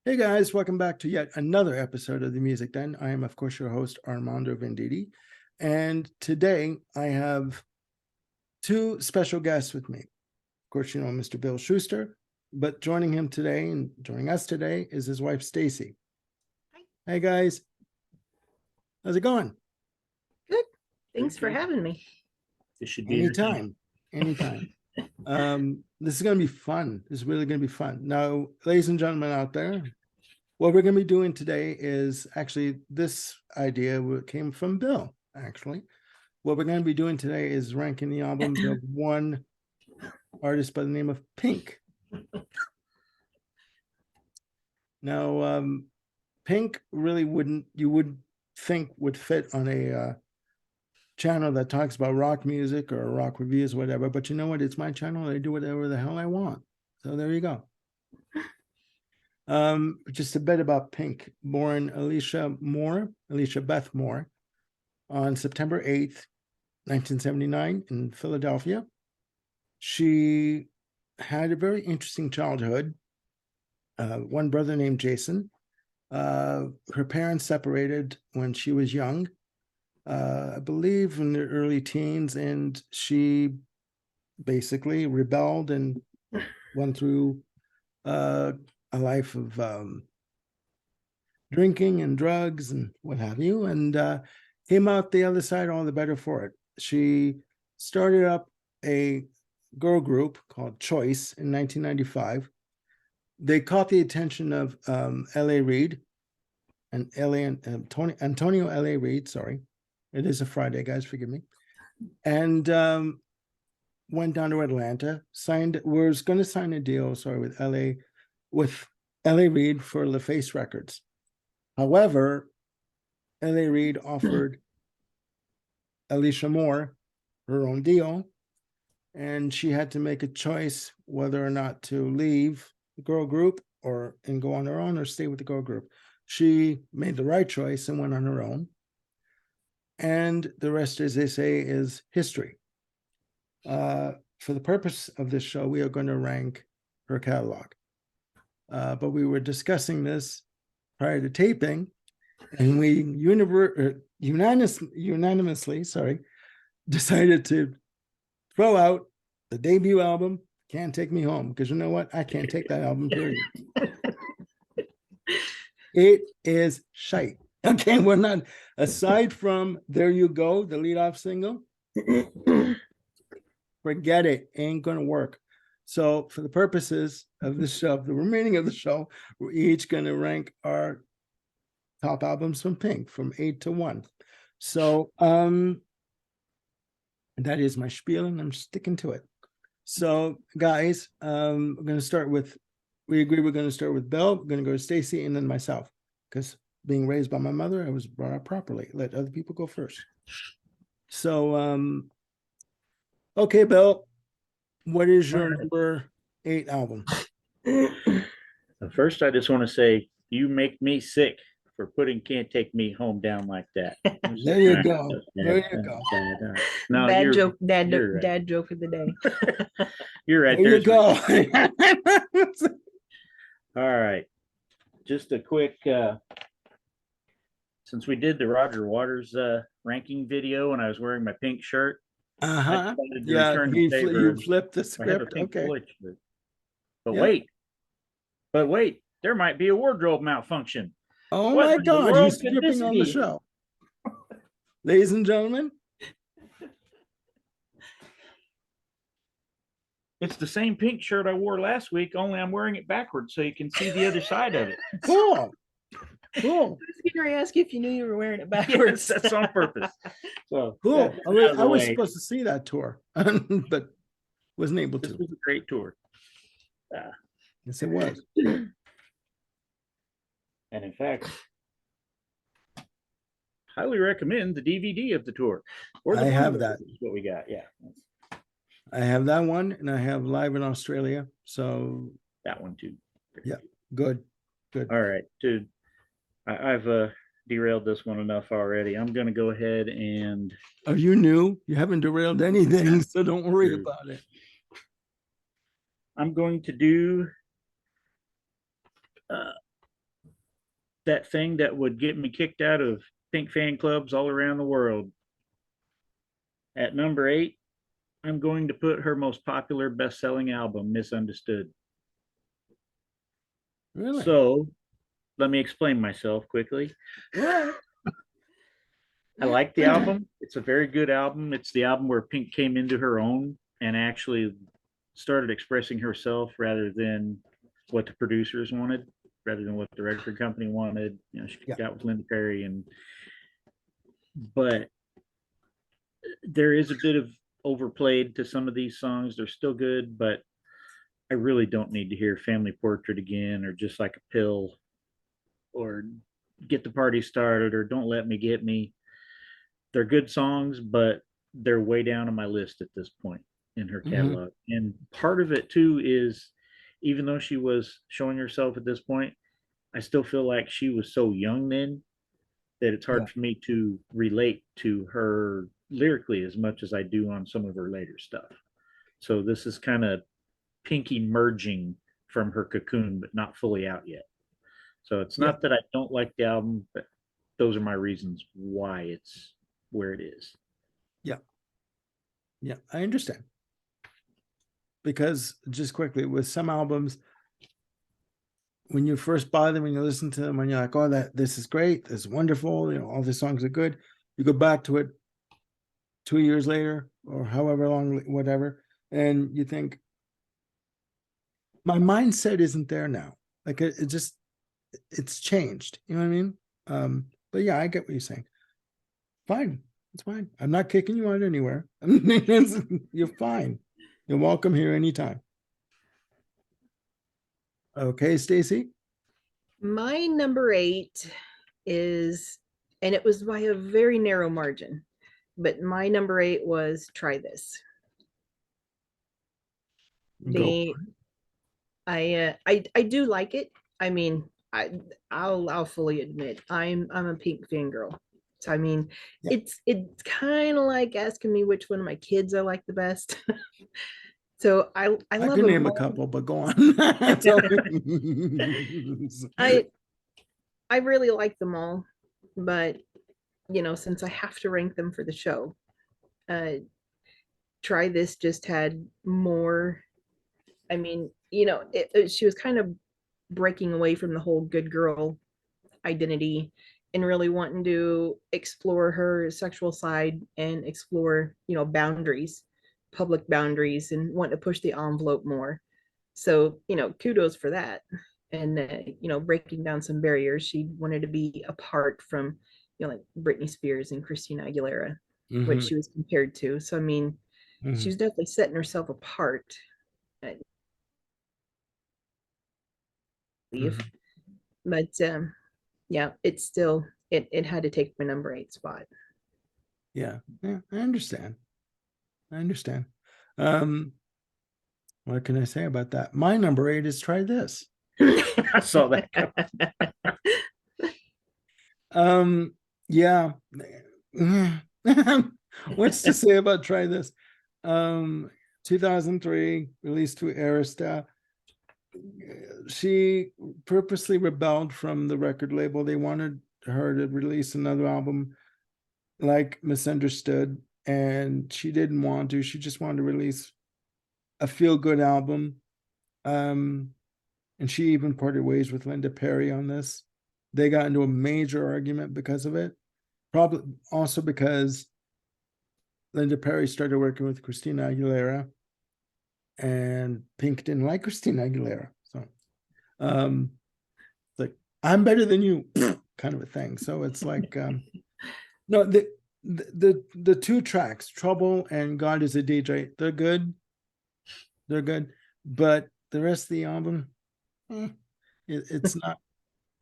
Hey guys, welcome back to yet another episode of the Music Den. I am, of course, your host, Armando Venditti. And today I have two special guests with me. Of course, you know Mr. Bill Schuster, but joining him today and joining us today is his wife, Stacy. Hi. Hey guys, how's it going? Good. Thanks for having me. This should be Anytime. This is going to be fun. This is really going to be fun. Now, ladies and gentlemen out there, what we're going to be doing today is actually this idea came from Bill, actually. What we're going to be doing today is ranking the albums of one artist by the name of Pink. Now, Pink really you would think would fit on a channel that talks about rock music or rock reviews, whatever. But you know what? It's my channel. I do whatever the hell I want. So there you go. Just a bit about Pink. Born Alecia Beth Moore, on September 8th, 1979 in Philadelphia. She had a very interesting childhood. One brother named Jason. Her parents separated when she was young, I believe in the early teens, and she basically rebelled and went through a life of drinking and drugs and what have you, and came out the other side all the better for it. She started up a girl group called Choice in 1995. They caught the attention of L.A. Reid and Antonio L.A. Reid, sorry. It is a Friday, guys, forgive me. And went down to Atlanta, was going to sign a deal, with L.A. Reid for LaFace Records. However, L.A. Reid offered Alecia Moore her own deal, and she had to make a choice whether or not to leave the girl group and go on her own or stay with the girl group. She made the right choice and went on her own. And the rest, as they say, is history. For the purpose of this show, we are going to rank her catalog. But we were discussing this prior to taping, and we unanimously, decided to throw out the debut album, Can't Take Me Home, because you know what? I can't take that album, period. It is shite. Okay, we're not, aside from There You Go, the leadoff single, forget it, ain't gonna work. So for the purposes of the show, the remaining of the show, we're each gonna rank our top albums from Pink from 8 to 1. So that is my spiel, and I'm sticking to it. So guys, we're gonna start with, we agree we're gonna start with Bill, we're gonna go to Stacy, and then myself, because being raised by my mother, I was brought up properly. Let other people go first. So, okay, Bill, what is your number 8 album? First, I just want to say you make me sick for putting "Can't Take Me Home" down like that. There you go. There you go. No, Bad joke, dad right. joke of the day. You're right. There you go. All right. Just a quick, since we did the Roger Waters ranking video and I was wearing my pink shirt. Yeah, you flipped the script. Okay. But wait, there might be a wardrobe malfunction. Oh my God, he's stripping on the show. Ladies and gentlemen. It's the same pink shirt I wore last week, only I'm wearing it backwards so you can see the other side of it. Cool. I was going to ask you if you knew you were wearing it backwards. Yes, that's on purpose. So cool. I was supposed to see that tour, but wasn't able to. This was a great tour. Yes, it was. And in fact, highly recommend the DVD of the tour. I have that. What we got, yeah. I have that one, and I have Live in Australia. So that one too. Yeah, good. All right, dude. I've derailed this one enough already. I'm going to go ahead and. Oh, you knew? You haven't derailed anything, so don't worry about it. I'm going to do that thing that would get me kicked out of Pink fan clubs all around the world. At number 8, I'm going to put her most popular best-selling album, Misunderstood. Really? So let me explain myself quickly. What? I like the album. It's a very good album. It's the album where Pink came into her own and actually started expressing herself rather than what the producers wanted, rather than what the record company wanted. She Yeah. got with Linda Perry, but there is a bit of overplayed to some of these songs. They're still good, but I really don't need to hear Family Portrait again, or Just Like a Pill, or Get the Party Started, or Don't Let Me Get Me. They're good songs, but they're way down on my list at this point in her catalog. And part of it too is, even though she was showing herself at this point, I still feel like she was so young then that it's hard Yeah. for me to relate to her lyrically as much as I do on some of her later stuff. So this is kind of Pinky merging from her cocoon, but not fully out yet. So it's Yeah. not that I don't like the album, but those are my reasons why it's where it is. Yeah. Yeah, I understand. Because just quickly, with some albums, when you first buy them, when you listen to them, when you're like, oh, this is great, this is wonderful, all the songs are good. You go back to it 2 years later, or however long, whatever, and you think, my mindset isn't there now. Like it's changed. You know what I mean? But yeah, I get what you're saying. Fine. It's fine. I'm not kicking you out anywhere. You're fine. You're welcome here anytime. Okay, Stacy. My number 8 is, and it was by a very narrow margin, but my number 8 was Try This. Go. I do like it. I mean, I'll fully admit I'm a Pink fangirl. So I mean, Yeah. it's kind of like asking me which one of my kids I like the best. So I I love could them name a all. couple, but go on. I really like them all, but since I have to rank them for the show, uh Try This just had more. I mean, she was kind of breaking away from the whole good girl identity and really wanting to explore her sexual side and explore, boundaries, public boundaries, and want to push the envelope more. So, kudos for that. And, breaking down some barriers. She wanted to be apart from, like Britney Spears and Christina Aguilera, which she was compared to. So, I mean, she was definitely setting herself apart. I believe. But yeah, it's still, it had to take my number 8 spot. Yeah, I understand. What can I say about that? My number 8 is Try This. I saw that Yeah. What's to say about Try This? 2003, released to Arista. She purposely rebelled from the record label. They wanted her to release another album like Misunderstood, and she didn't want to. She just wanted to release a feel-good album. And she even parted ways with Linda Perry on this. They got into a major argument because of it. Probably also because Linda Perry started working with Christina Aguilera, and Pink didn't like Christina Aguilera. So it's like, I'm better than you, kind of a thing. So it's like, no, the 2 tracks, Trouble and God Is a DJ, they're good. But the rest of the album, it's not.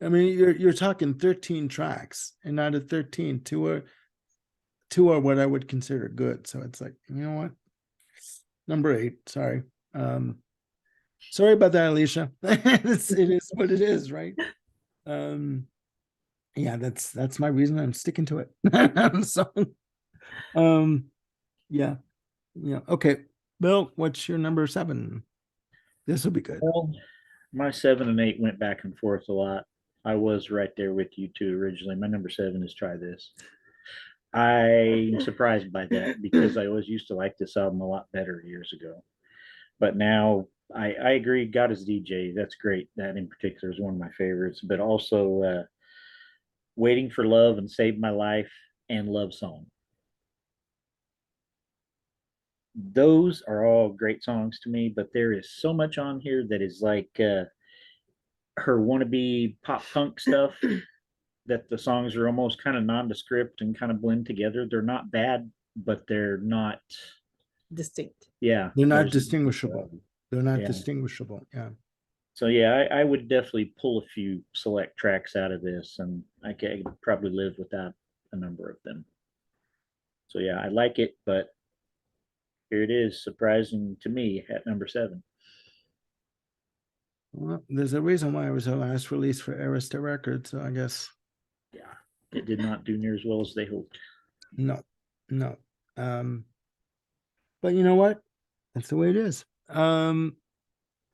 I mean, you're talking 13 tracks, and out of 13, two are what I would consider good. So it's like, you know what? Number 8, sorry. Sorry about that, Alecia. It is what it is, right? Yeah, that's my reason. I'm sticking to it. So, yeah. Okay, Bill, what's your number 7? This will be good. Well, my 7 and 8 went back and forth a lot. I was right there with you too originally. My number 7 is Try This. I'm surprised by that because I always used to like this album a lot better years ago. But now I agree, God is DJ. That's great. That in particular is one of my favorites. But also Waiting for Love and Save My Life and Love Song. Those are all great songs to me, but there is so much on here that is like her wannabe pop punk stuff that the songs are almost kind of nondescript and kind of blend together. They're not bad, but they're not, Distinct. yeah. They're not there's- distinguishable. They're not Yeah. distinguishable. Yeah. So yeah, I would definitely pull a few select tracks out of this, and I could probably live without a number of them. So yeah, I like it, but here it is, surprising to me at number 7. Well, there's a reason why it was her last release for Arista Records, so I guess Yeah, it did not do near as well as they hoped. no, no. But you know what? That's the way it is.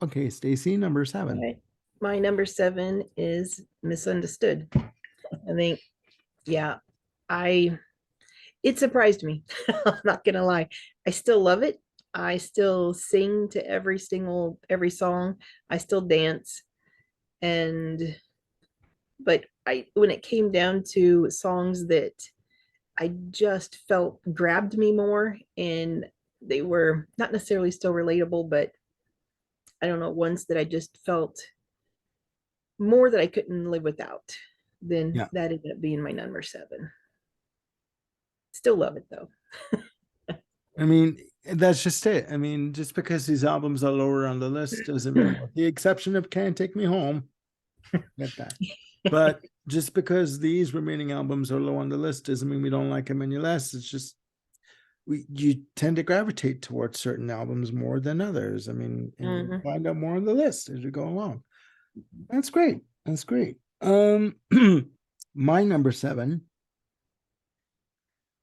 Okay, Stacy, number 7. Right. My number 7 is Misunderstood. I think, yeah, it surprised me. I'm not gonna lie. I still love it. I still sing to every song. I still dance. But when it came down to songs that I just felt grabbed me more, and they were not necessarily still relatable, but I don't know, ones that I just felt more that I couldn't live without, then Yeah. that ended up being my number 7. Still love it though. I mean, that's just it. I mean, just because these albums are lower on the list doesn't mean, with the exception of Can't Take Me Home, get that. But just because these remaining albums are low on the list doesn't mean we don't like them any less. It's just you tend to gravitate towards certain albums more than others. I mean, and you find out more on the list as you go along. That's great. That's great. My number 7,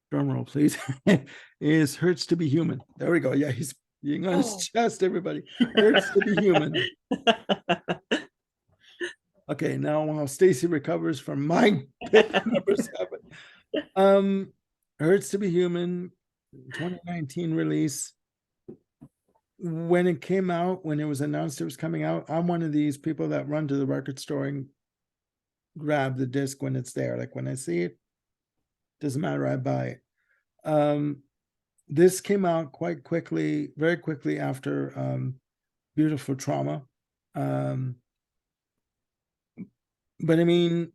drum roll please, is Hurts to Be Human. There we go. Yeah, he's being on his chest, everybody. Hurts to Be Human. Okay, now while Stacy recovers from my pick, number 7. Hurts to Be Human, 2019 release. When it came out, when it was announced it was coming out, I'm one of these people that run to the record store and grab the disc when it's there. Like when I see it, doesn't matter, I buy it. This came out quite quickly, very quickly after Beautiful Trauma. But I mean,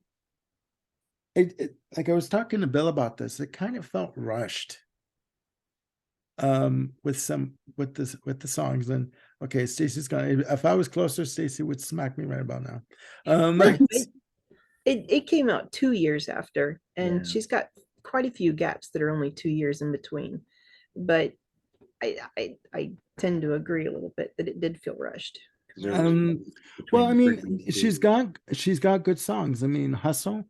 like I was talking to Bill about this, it kind of felt rushed with the songs. And okay, Stacy's gonna, if I was closer, Stacy would smack me right about now. No, it came out 2 years after, and Yeah. she's got quite a few gaps that are only 2 years in between. But I tend to agree a little bit that it did feel rushed. Well, I mean, she's got good songs. I mean, Hustle,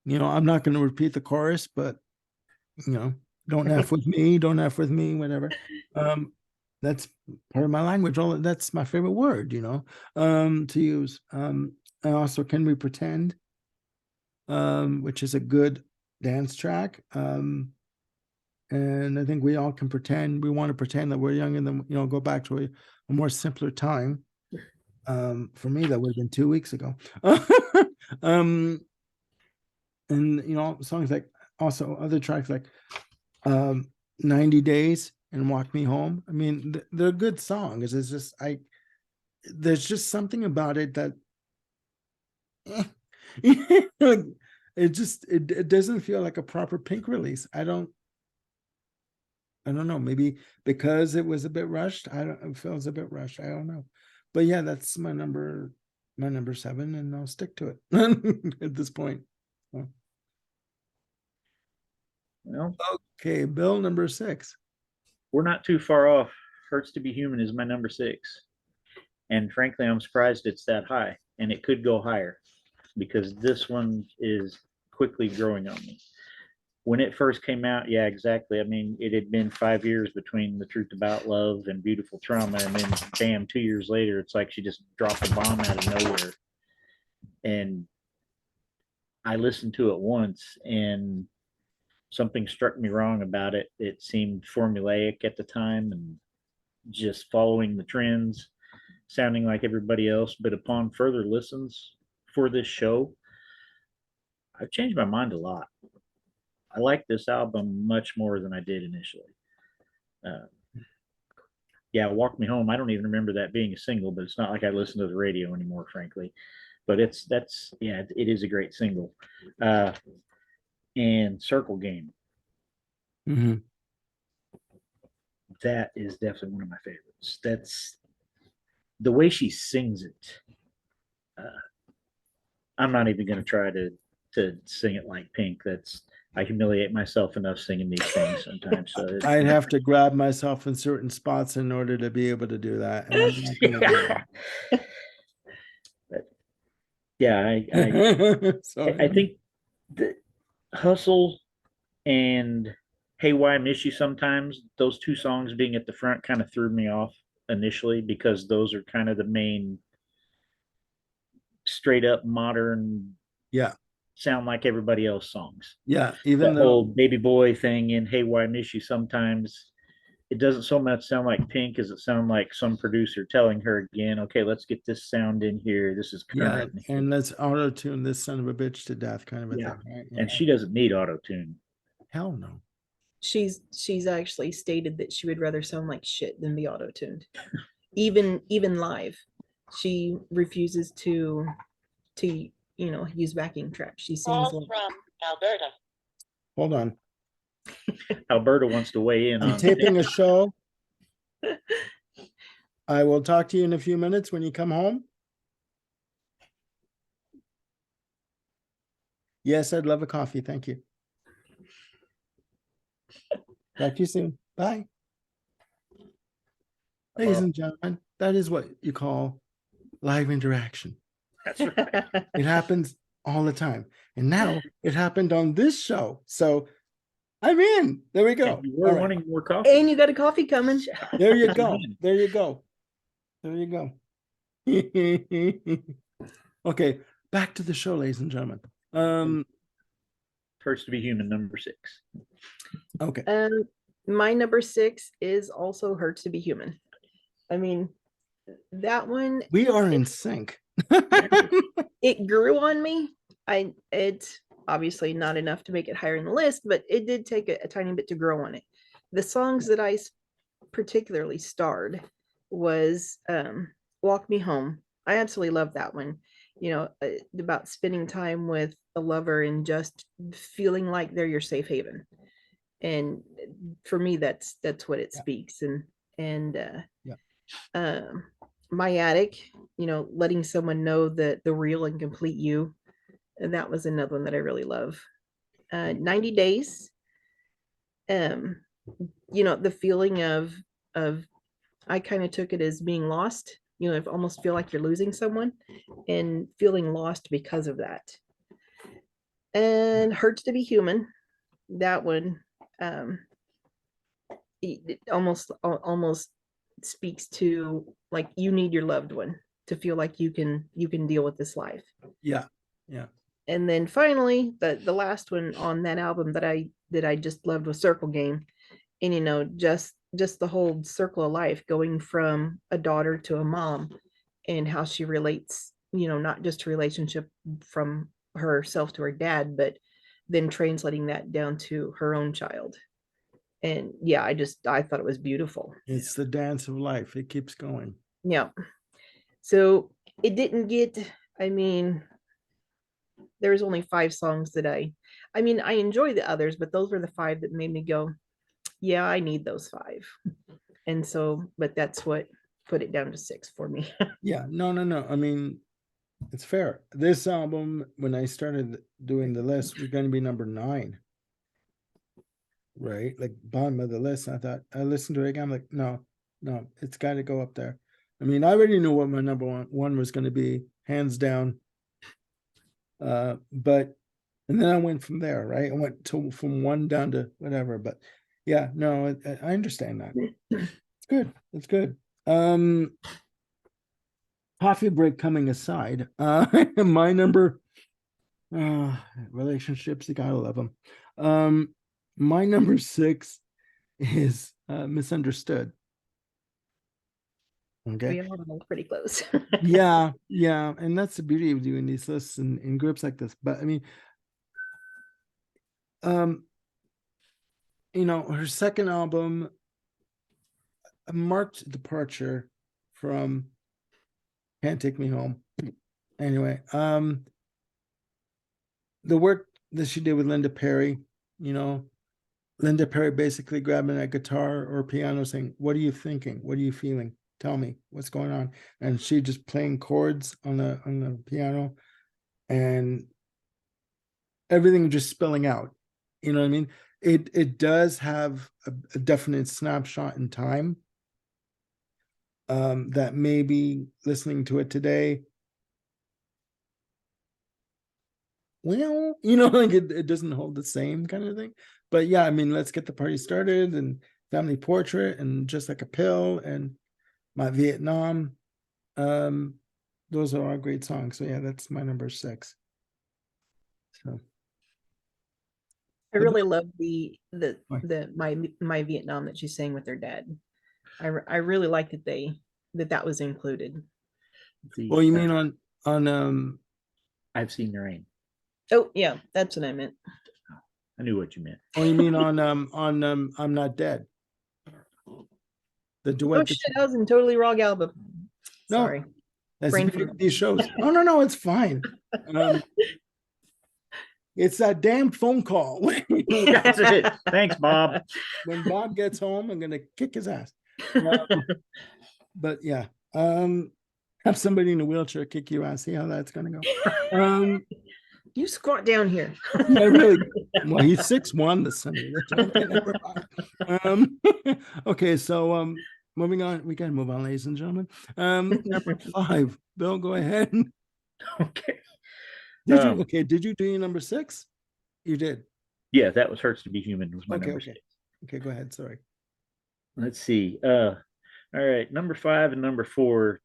you know, I'm not going to repeat the chorus, but you know, don't F with me, don't F with me, whatever. That's part of my language. That's my favorite word, you know, to use. And also Can We Pretend, which is a good dance track. And I think we all can pretend, we want to pretend that we're young and then, you know, go back to a more simpler time. For me, that would have been 2 weeks ago. And you know, songs like, also other tracks like 90 Days and Walk Me Home. I mean, they're good songs. It's just there's just something about it that it doesn't feel like a proper Pink release. I don't know, maybe because it was a bit rushed. It feels a bit rushed. I don't know. But yeah, that's my number 7, and I'll stick to it at this point. So. Well, okay, Bill, number 6. we're not too far off. Hurts to Be Human is my number 6. And frankly, I'm surprised it's that high, and it could go higher because this one is quickly growing on me. When it first came out, yeah, exactly. I mean, it had been 5 years between The Truth About Love and Beautiful Trauma, and then bam, 2 years later, it's like she just dropped a bomb out of nowhere. And I listened to it once and something struck me wrong about it. It seemed formulaic at the time and just following the trends, sounding like everybody else. But upon further listens for this show, I've changed my mind a lot. I like this album much more than I did initially. Uh, yeah, Walk Me Home. I don't even remember that being a single, but it's not like I listen to the radio anymore, frankly. But it is a great single. Uh, and Circle Game. Mhm. That is definitely one of my favorites. That's the way she sings it. Uh, I'm not even going to try to sing it like Pink. I humiliate myself enough singing these things sometimes. So I'd have to grab myself in certain spots in order to be able to do that, and I'm not going to do but yeah, that. I think the Hustle and Hey Why I Miss You Sometimes, those two songs being at the front kind of threw me off initially because those are kind of the main straight up modern yeah, sound like everybody else songs. yeah. Even That though, whole baby boy thing in Hey Why I Miss You Sometimes, it doesn't so much sound like Pink as it sound like some producer telling her again, okay, let's get this sound in here. This is yeah, current. and let's auto tune this son of a bitch to death, kind of a Yeah. thing, right? And Yeah. she doesn't need auto tune. Hell no. She's actually stated that she would rather sound like shit than be auto-tuned. Even live. She refuses to use backing tracks. She sings Call like from Alberta. Hold on. Alberta wants to weigh in I'm on taping a show. I will talk to you in a few minutes when you come home. Yes, I'd love a coffee. Thank you. Talk to you soon. Bye. Ladies and gentlemen, that is what you call live interaction. That's right. It happens all the time. And now it happened on this show. So I'm in. There we go. And you were All right. wanting more coffee. and you got a coffee coming. There you go. There you go. There you go. Okay, back to the show, ladies and gentlemen. Hurts to Be Human, number 6. Okay. My number 6 is also Hurt to Be Human. I mean, that one, We are in sync. it grew on me. It's obviously not enough to make it higher in the list, but it did take a tiny bit to grow on it. The songs that I particularly starred was Walk Me Home. I absolutely love that one. About spending time with a lover and just feeling like they're your safe haven. And for me, that's what it speaks. And My Attic, letting someone know that the real and complete you. And that was another one that I really love. 90 Days. The feeling of I kind of took it as being lost. I almost feel like you're losing someone and feeling lost because of that. And Hurts to Be Human. That one, it almost speaks to like you need your loved one to feel like you can deal with this life. Yeah. Yeah. And then finally, the last one on that album that I just loved was Circle Game. And just the whole circle of life, going from a daughter to a mom, and how she relates, not just a relationship from herself to her dad, but then translating that down to her own child. And yeah, I thought it was beautiful. It's the dance of life. It keeps going. Yeah. So it didn't get, I mean, there's only 5 songs that I enjoy the others, but those were the 5 that made me go, yeah, I need those 5. And so, but that's what put it down to 6 for me. Yeah. No. I mean, it's fair. This album, when I started doing the list, was going to be number 9. Right? Like bottom of the list. I thought I listened to it again. I'm like, no, it's got to go up there. I mean, I already knew what my number one was going to be, hands down. But and then I went from there, right? I went from 1 down to whatever. But yeah, no, I understand that. It's good. It's good. Coffee break coming aside. My number Relationships, you gotta love them. My number 6 is Misunderstood. Okay. We all know pretty close. Yeah, and that's the beauty of doing these lists in groups like this. But I mean, her second album, a marked departure from Can't Take Me Home. Anyway, the work that she did with Linda Perry, Linda Perry basically grabbing a guitar or piano saying, "What are you thinking? What are you feeling? Tell me what's going on." And she just playing chords on the piano and everything just spilling out. You know what I mean? It does have a definite snapshot in time that maybe listening to it today, well, like it doesn't hold the same kind of thing. But yeah, I mean, Let's Get the Party Started and Family Portrait and Just Like a Pill and My Vietnam. Those are all great songs. So yeah, that's my number 6. So I really love Why? the my Vietnam that she sang with her dad. I really like that was included. Well, you mean on I've Seen the Rain. Oh yeah, that's what I meant. I knew what you meant. you mean on I'm Not Dead. The duet. Oh shit, I was in totally wrong album. No, Sorry. that's Brain the beauty of fart. these shows. Oh no, it's fine. It's that damn phone call. That's it. Thanks, Bob. When Bob gets home, I'm gonna kick his ass. But yeah, have somebody in a wheelchair kick your ass. See how that's gonna go. You squat down here. Yeah, really. Well, he's 6'1", the son of a okay, so moving on. We gotta move on, ladies and gentlemen. Number 5. Bill, go ahead. Okay. Did you do your number 6? You did. Yeah, that was Hurts to Be Human was my Okay, number okay. 6. Okay, go ahead. Sorry. Let's see. All right, number 5 and number 4,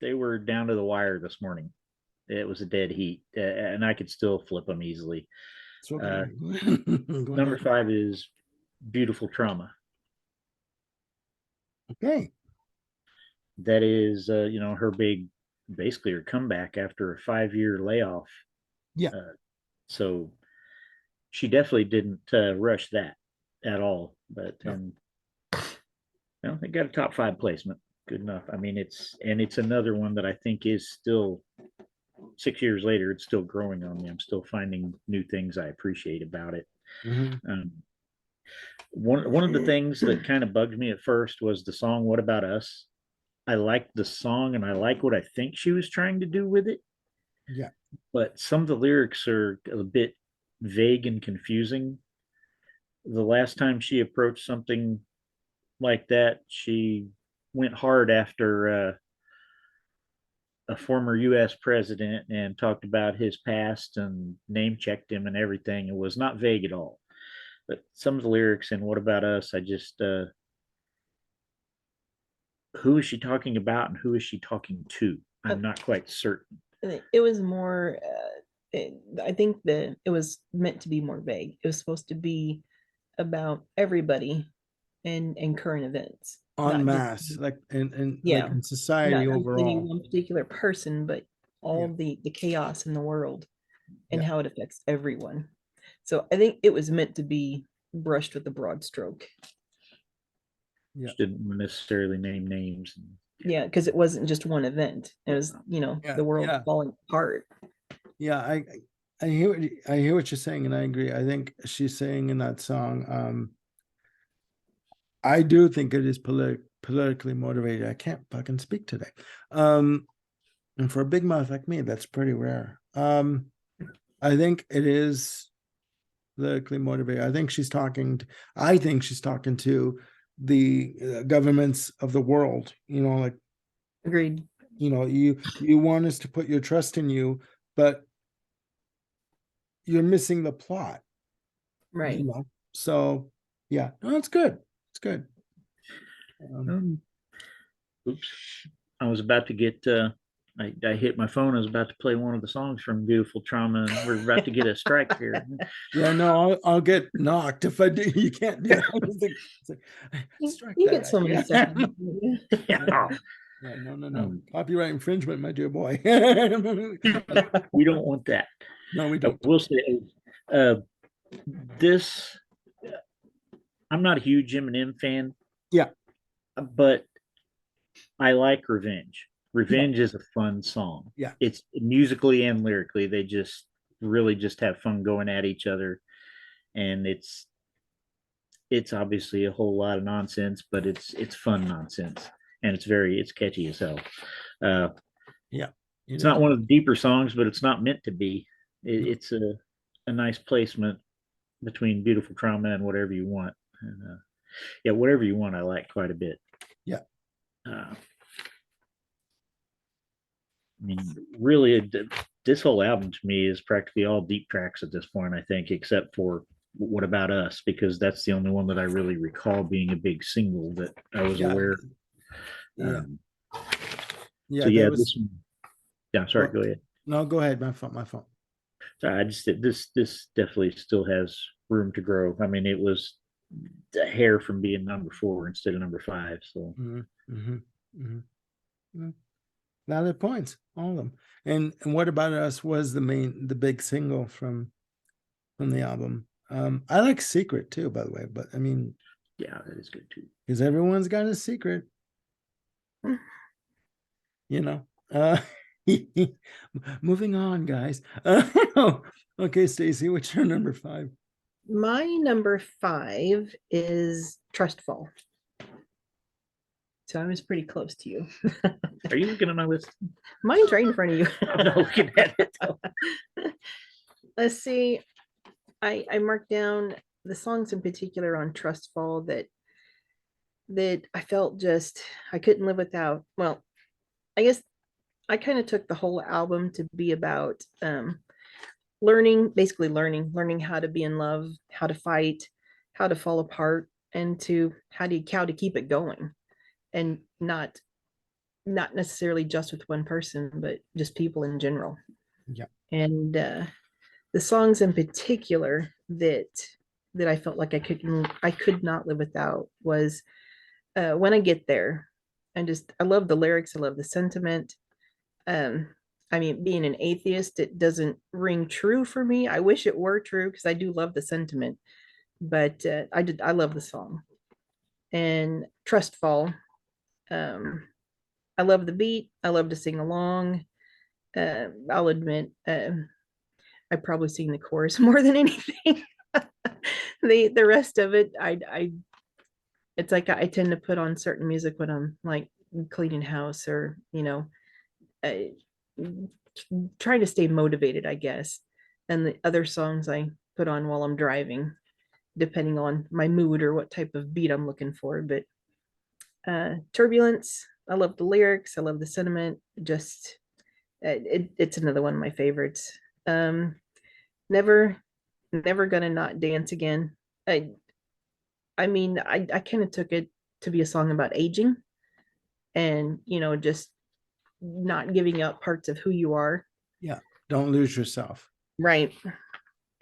they were down to the wire this morning. It was a dead heat, and I could still flip them easily. It's okay. Go Number ahead. 5 is Beautiful Trauma. Okay. That is, her basically her comeback after a 5-year layoff. Yeah. So she definitely didn't rush that at all. But No. they got a top 5 placement. Good enough. I mean, it's another one that I think is still 6 years later, it's still growing on me. I'm still finding new things I appreciate about it. Mhm. One of the things that kind of bugged me at first was the song "What About Us." I liked the song and I like what I think she was trying to do with it, Yeah. but some of the lyrics are a bit vague and confusing. The last time she approached something like that, she went hard after a former U.S. president and talked about his past and name checked him and everything. It was not vague at all. But some of the lyrics in "What About Us," I just who is she talking about and who is she talking to? I'm not quite certain. It was more I think that it was meant to be more vague. It was supposed to be about everybody and current events. En masse, like in Yeah, in society not any overall. one particular person, but all Yeah. the chaos in the world and Yeah. how it affects everyone. So I think it was meant to be brushed with a broad stroke. Yeah. Just didn't necessarily name names. Yeah, because it wasn't just one event. It was, Yeah. the world Yeah. falling apart. Yeah. I hear what you're saying, and I agree. I think she's saying in that song, I do think it is politically motivated. I can't fucking speak today. And for a big mouth like me, that's pretty rare. I think it is politically motivated. I think she's talking to the governments of the world, like, Agreed. you want us to put your trust in you, but you're missing the plot, Right. So yeah, no, it's good. It's good. Oops. I was about to get I hit my phone. I was about to play one of the songs from Beautiful Trauma, and we're about to get a strike here. Yeah, no, I'll get knocked if I do. You can't do that. It's like, strike You that get so many idea. seconds. Yeah. Yeah, no. Um, Copyright infringement, my dear boy. we don't want that. No, we I don't. will say, uh, this. I'm not a huge Eminem fan. Yeah. But I like Revenge. Revenge is a fun song. Yeah. It's musically and lyrically, they just really just have fun going at each other. And it's obviously a whole lot of nonsense, but it's fun nonsense. And it's catchy as hell. Yeah. It's not one of the deeper songs, but it's not meant to be. It's a nice placement between Beautiful Trauma and Whatever You Want. And, yeah, Whatever You Want, I like quite a bit. Yeah. I mean, really, this whole album to me is practically all deep tracks at this point, I think, except for What About Us, because that's the only one that I really recall being a big single that I was Yeah. aware. Yeah. So yeah, this one. Yeah, sorry, go ahead. No, go ahead. My fault. So I just this definitely still has room to grow. I mean, it was a hair from being number 4 instead of number 5. So Valid points, all of them. And What About Us was the big single from the album. I like Secret too, by the way, but I mean, yeah, that is good too. because everyone's got a secret, you know. Moving on, guys. Okay, Stacy, what's your number 5? My number 5 is Trustfall. So I was pretty close to you. Are you looking at my list? Mine's right in front of you. I'm not looking at it. Let's see. I marked down the songs in particular on Trustfall that I felt just I couldn't live without. Well, I guess I kind of took the whole album to be about learning how to be in love, how to fight, how to fall apart, and how to keep it going, and not necessarily just with one person, but just people in general. Yeah. And the songs in particular that I felt like I could not live without was When I Get There. I love the lyrics, I love the sentiment. I mean, being an atheist, it doesn't ring true for me. I wish it were true because I do love the sentiment, but I love the song. And Trustfall, I love the beat. I love to sing along. I'll admit, I probably sing the chorus more than anything. The rest of it, it's like I tend to put on certain music when I'm like cleaning house or trying to stay motivated, I guess. And the other songs I put on while I'm driving, depending on my mood or what type of beat I'm looking for. But Turbulence, I love the lyrics, I love the sentiment. Just it's another one of my favorites. Never Gonna Not Dance Again. I mean, I kind of took it to be a song about aging and just not giving up parts of who you are. Yeah, don't lose yourself. Right.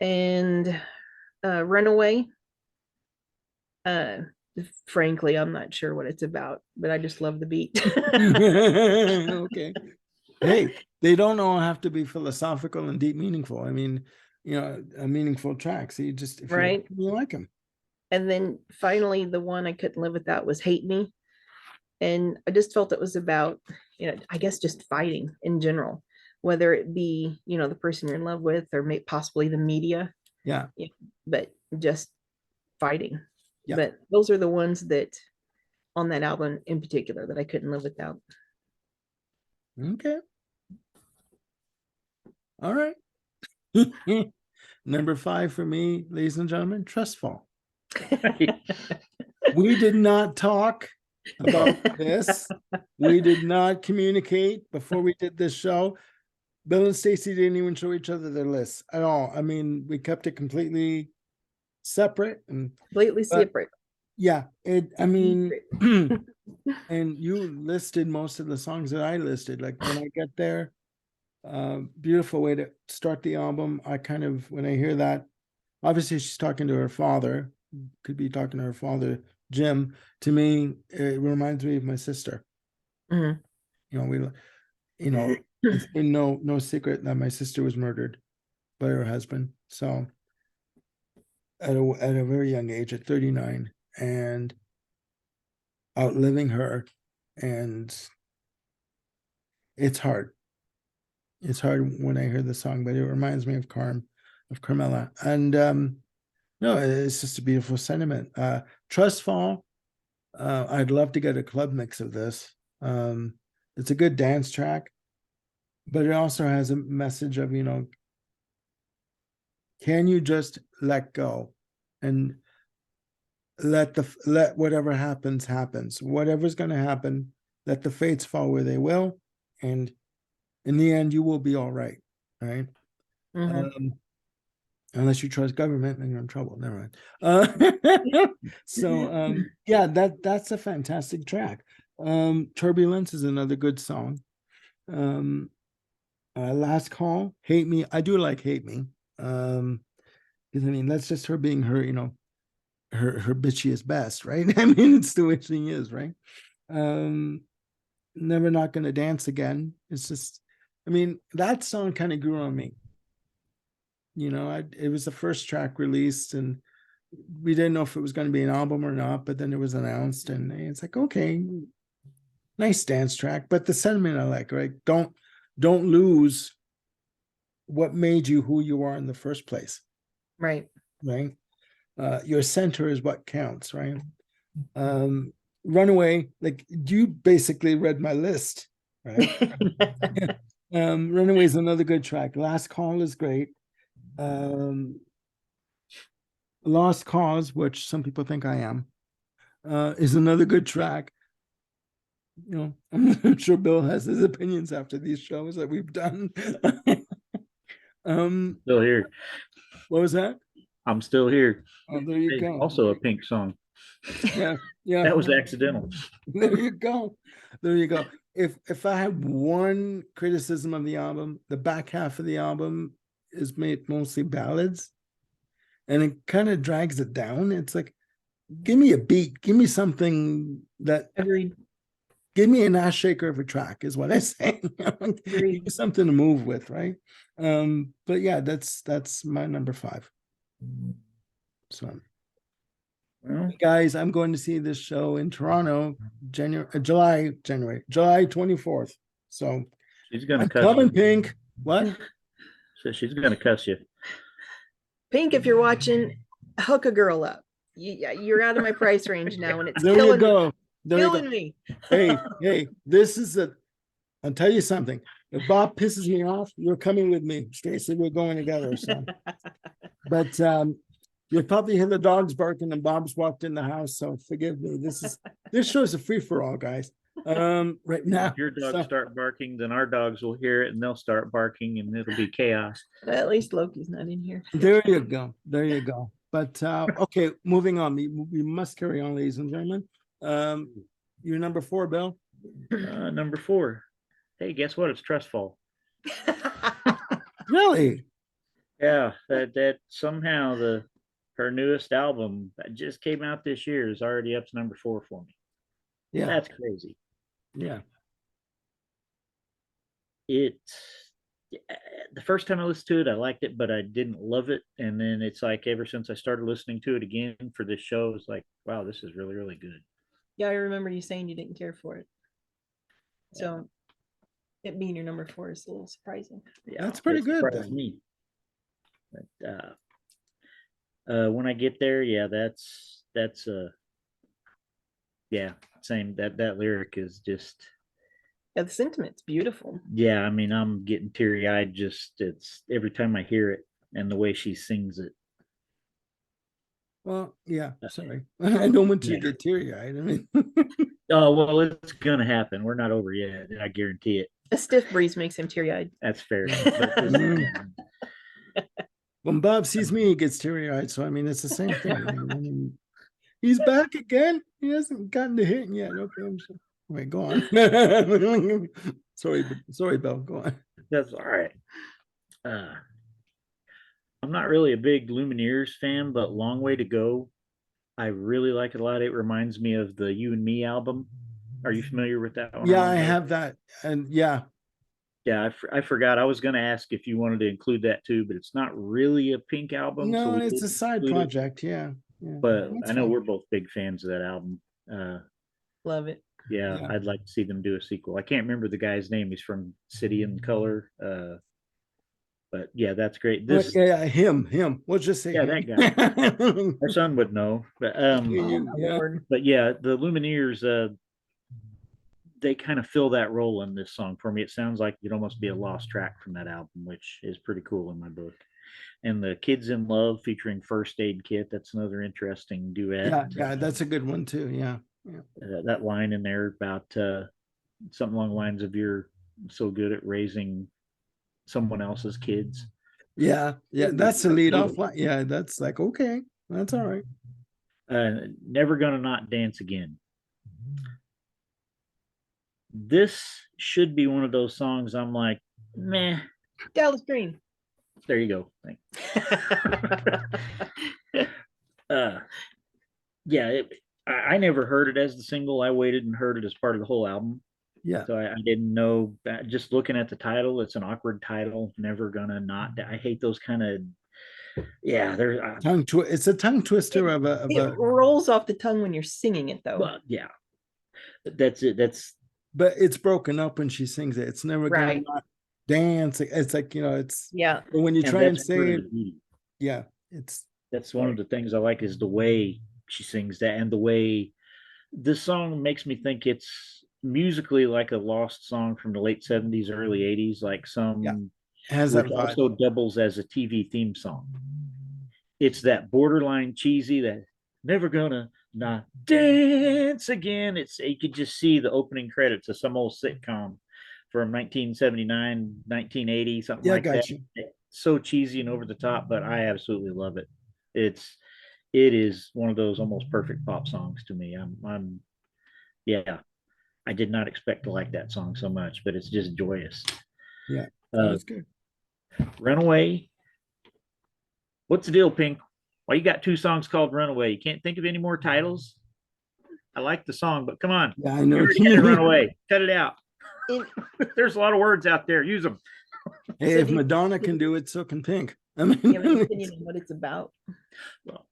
And Runaway, frankly, I'm not sure what it's about, but I just love the beat. Okay. Hey, they don't all have to be philosophical and deep meaningful. I mean, a meaningful track. So you just, if Right. you like them. And then finally, the one I couldn't live without was Hate Me. And I just felt it was about, I guess just fighting in general, whether it be, the person you're in love with or possibly the media. Yeah. But just fighting. Yeah. But those are the ones that on that album in particular that I couldn't live without. Okay. All right. Number 5 for me, ladies and gentlemen, Trustfall. We did not talk about this. We did not communicate before we did this show. Bill and Stacy didn't even show each other their lists at all. I mean, we kept it completely separate and Completely separate. Yeah, I a mean, secret. and you listed most of the songs that I listed. Like when I get there, beautiful way to start the album. I kind of, when I hear that, obviously she's talking to her father, could be talking to her father, Jim. To me, it reminds me of my sister. Mhm. You know, it's been no secret that my sister was murdered by her husband. So at a very young age, at 39, and outliving her, and it's hard. It's hard when I hear the song, but it reminds me of Carmela. And no, it's just a beautiful sentiment. Trust Fall, I'd love to get a club mix of this. It's a good dance track, but it also has a message of, can you just let go and let whatever happens. Whatever's going to happen, let the fates fall where they will, and in the end, you will be all right. Right. Mhm. Unless you trust government, then you're in trouble. Never mind. Yeah, that's a fantastic track. Turbulence is another good song. Last Call, Hate Me. I do like Hate Me. Because I mean, that's just her being her, her bitchiest best, right? I mean, it's the way she is, right? Never Not Gonna Dance Again. It's just, I mean, that song kind of grew on me. It was the first track released, and we didn't know if it was going to be an album or not, but then it was announced, and it's like, okay, nice dance track, but the sentiment I like, right? Don't lose what made you who you are in the first place, Right. right? Your center is what counts, right? Runaway, like you basically read my list, right? Runaway is another good track. Last Call is great. Lost Cause, which some people think I am, is another good track. I'm sure Bill has his opinions after these shows that we've done. Still here. What was that? I'm still here. Oh, there you Hey, go. also a Pink song. Yeah, yeah. That was accidental. There you go. There you go. If I had one criticism of the album, the back half of the album is made mostly ballads, and it kind of drags it down. It's like, give me a beat, give me something that Agreed. give me an ass shaker of a track is what I say. Give me something to move with, right? But yeah, that's my number 5. So Well, guys, I'm going to see this show in Toronto, July 24th. So she's gonna I'm cuss coming, you. Pink. What? So she's gonna cuss you. Pink, if you're watching, hook a girl up. You're out of my price range now, and it's There you killing me. go. There you Killing go. me. Hey, this is I'll tell you something. If Bob pisses me off, you're coming with me, Stacy. We're going together. So, but you'll probably hear the dogs barking, and Bob's walked in the house. So forgive me. This show's a free for all, guys. Right now. If your dogs start barking, then our dogs will hear it and they'll start barking and it'll be chaos. At least Loki's not in here. There you go. There you go. But okay, moving on. We must carry on, ladies and gentlemen. You're number 4, Bill. Number 4. Hey, guess what? It's Trust Fall. Really? Yeah, that somehow her newest album that just came out this year is already up to number 4 for me. Yeah. That's crazy. Yeah. The first time I listened to it, I liked it, but I didn't love it. And then it's like ever since I started listening to it again for this show, it's like, wow, this is really, really good. Yeah, I remember you saying you didn't care for it. So it being your number 4 is a little surprising. Yeah, that's pretty good. Then. Me. But when I get there, yeah, that's yeah, same. That lyric is just. Yeah, the sentiment's beautiful. Yeah, I mean, I'm getting teary eyed. It's every time I hear it and the way she sings it. Well, yeah, sorry. I don't want you to get teary eyed. I mean, oh, well, it's going to happen. We're not over yet. I guarantee it. A stiff breeze makes him teary eyed. That's fair. When Bob sees me, he gets teary eyed. So, I mean, it's the same thing. I mean, He's back again. He hasn't gotten the hit yet. Okay, I'm sure. Wait, go on. Sorry, Bill. Go on. That's all right. I'm not really a big Lumineers fan, but Long Way to Go, I really like it a lot. It reminds me of the You and Me album. Are you familiar with that one? Yeah, I have that, and yeah, Yeah, I forgot. I was going to ask if you wanted to include that too, but it's not really a Pink album, so no, we it's a didn't side include it. project. Yeah, But that's I know fine. we're both big fans of that album. Love it. Yeah, Yeah. I'd like to see them do a sequel. I can't remember the guy's name. He's from City and Color. But yeah, that's great. This, Yeah, him. We'll just say yeah, him. that guy. Our son would know. But You, Oh, yeah. Lord. but yeah, the Lumineers, they kind of fill that role in this song for me. It sounds like you'd almost be a lost track from that album, which is pretty cool in my book. And the Kids in Love featuring First Aid Kit, that's another interesting duet. Yeah, that's a good one too. Yeah. That line in there about something along the lines of you're so good at raising someone else's kids. Yeah, that's the lead off line. Yeah, that's like, okay, that's all right. Never Gonna Not Dance Again. This should be one of those songs I'm like, meh. Dallas Green. There you go. Yeah, I never heard it as the single. I waited and heard it as part of the whole album. Yeah. So I didn't know that. Just looking at the title, it's an awkward title. Never Gonna Not. I hate those kind of. Yeah, they're It's a tongue twister of a It rolls off the tongue when you're singing it, though. well, yeah. That's it. That's but it's broken up when she sings it. It's never gonna Right. not dance. It's like, it's Yeah. but when you and try and that's part say of it, the beauty. yeah, it's That's one of the things I like is the way she sings that, and the way this song makes me think it's musically like a lost song from the late 70s, early 80s, like Yeah. some, has which that vibe. also doubles as a TV theme song. It's that borderline cheesy, that never gonna not dance again. It's, you could just see the opening credits of some old sitcom from 1979, 1980, something Yeah, like that. got you. So cheesy and over the top, but I absolutely love it. It is one of those almost perfect pop songs to me. Yeah, I did not expect to like that song so much, but it's just joyous. Yeah, Uh, that's good. Runaway. What's the deal, Pink? Why you got two songs called Runaway? You can't think of any more titles? I like the song, but come on. Yeah, I You know. already had Runaway. Cut it out. In- There's a lot of words out there. Use them. Hey, So if do you- Madonna can do it, so can Pink. I mean, You have an opinion on what it's about? Well,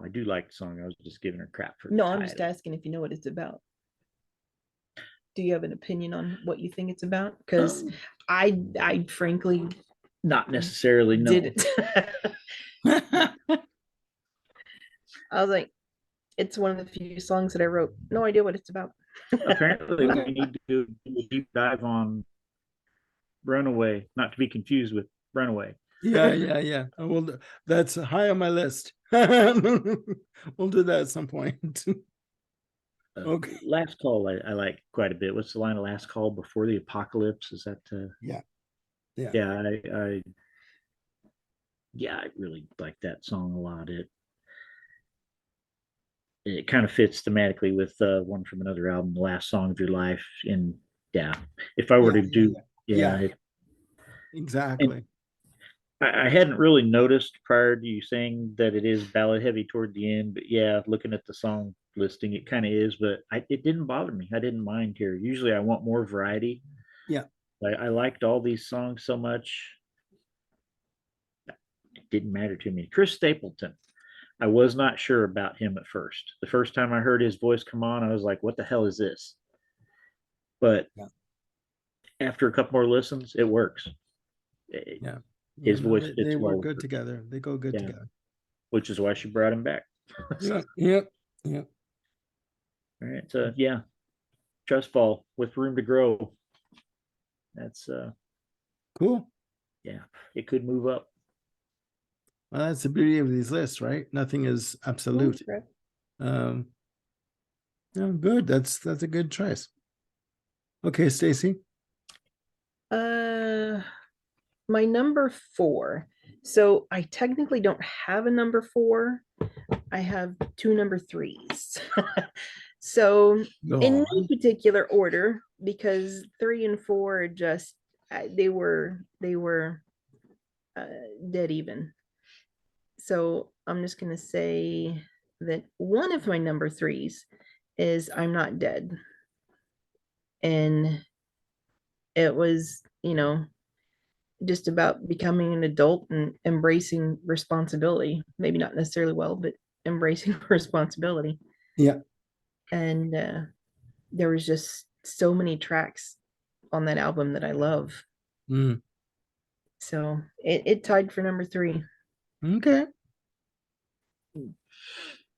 I do like the song. I was just giving her crap for the No, I'm just title. asking if you know what it's about. Do you have an opinion on what you think it's about? Because I frankly Not necessarily, no. didn't. I was like, it's one of the few songs that I wrote. No idea what it's about. Apparently, we need to do a deep dive on Runaway, not to be confused with Runaway. yeah. Well, that's high on my list. We'll do that at some point. Okay. Last Call, I like quite a bit. What's the line of Last Call before the apocalypse? Is that? Yeah. Yeah, I really like that song a lot. It kind of fits thematically with one from another album, The Last Song of Your Life. And yeah, if I were to do, Yeah. Exactly. I hadn't really noticed prior to you saying that it is ballad heavy toward the end, but yeah, looking at the song listing, it kind of is, but it didn't bother me. I didn't mind here. Usually I want more variety. Yeah. I liked all these songs so much. It didn't matter to me. Chris Stapleton. I was not sure about him at first. The first time I heard his voice come on, I was like, what the hell is this? But after a couple more listens, it works. Yeah. His voice they fits well work with good her. together. They go good together. Which is why she brought him back. Yeah. All right. So yeah, Trust Fall with Room to Grow. That's Cool. yeah, it could move up. Well, that's the beauty of these lists, right? Nothing is absolute. Yeah, good. That's a good choice. Okay, Stacy. My number 4. So I technically don't have a number 4, I have two number threes. So Go in no on. particular order, because 3 and 4 are just they were dead even. So I'm just gonna say that one of my number threes is I'm Not Dead. And it was, just about becoming an adult and embracing responsibility. Maybe not necessarily well, but embracing responsibility. Yeah. And there was just so many tracks on that album that I love. Mm. So it tied for number three. Okay.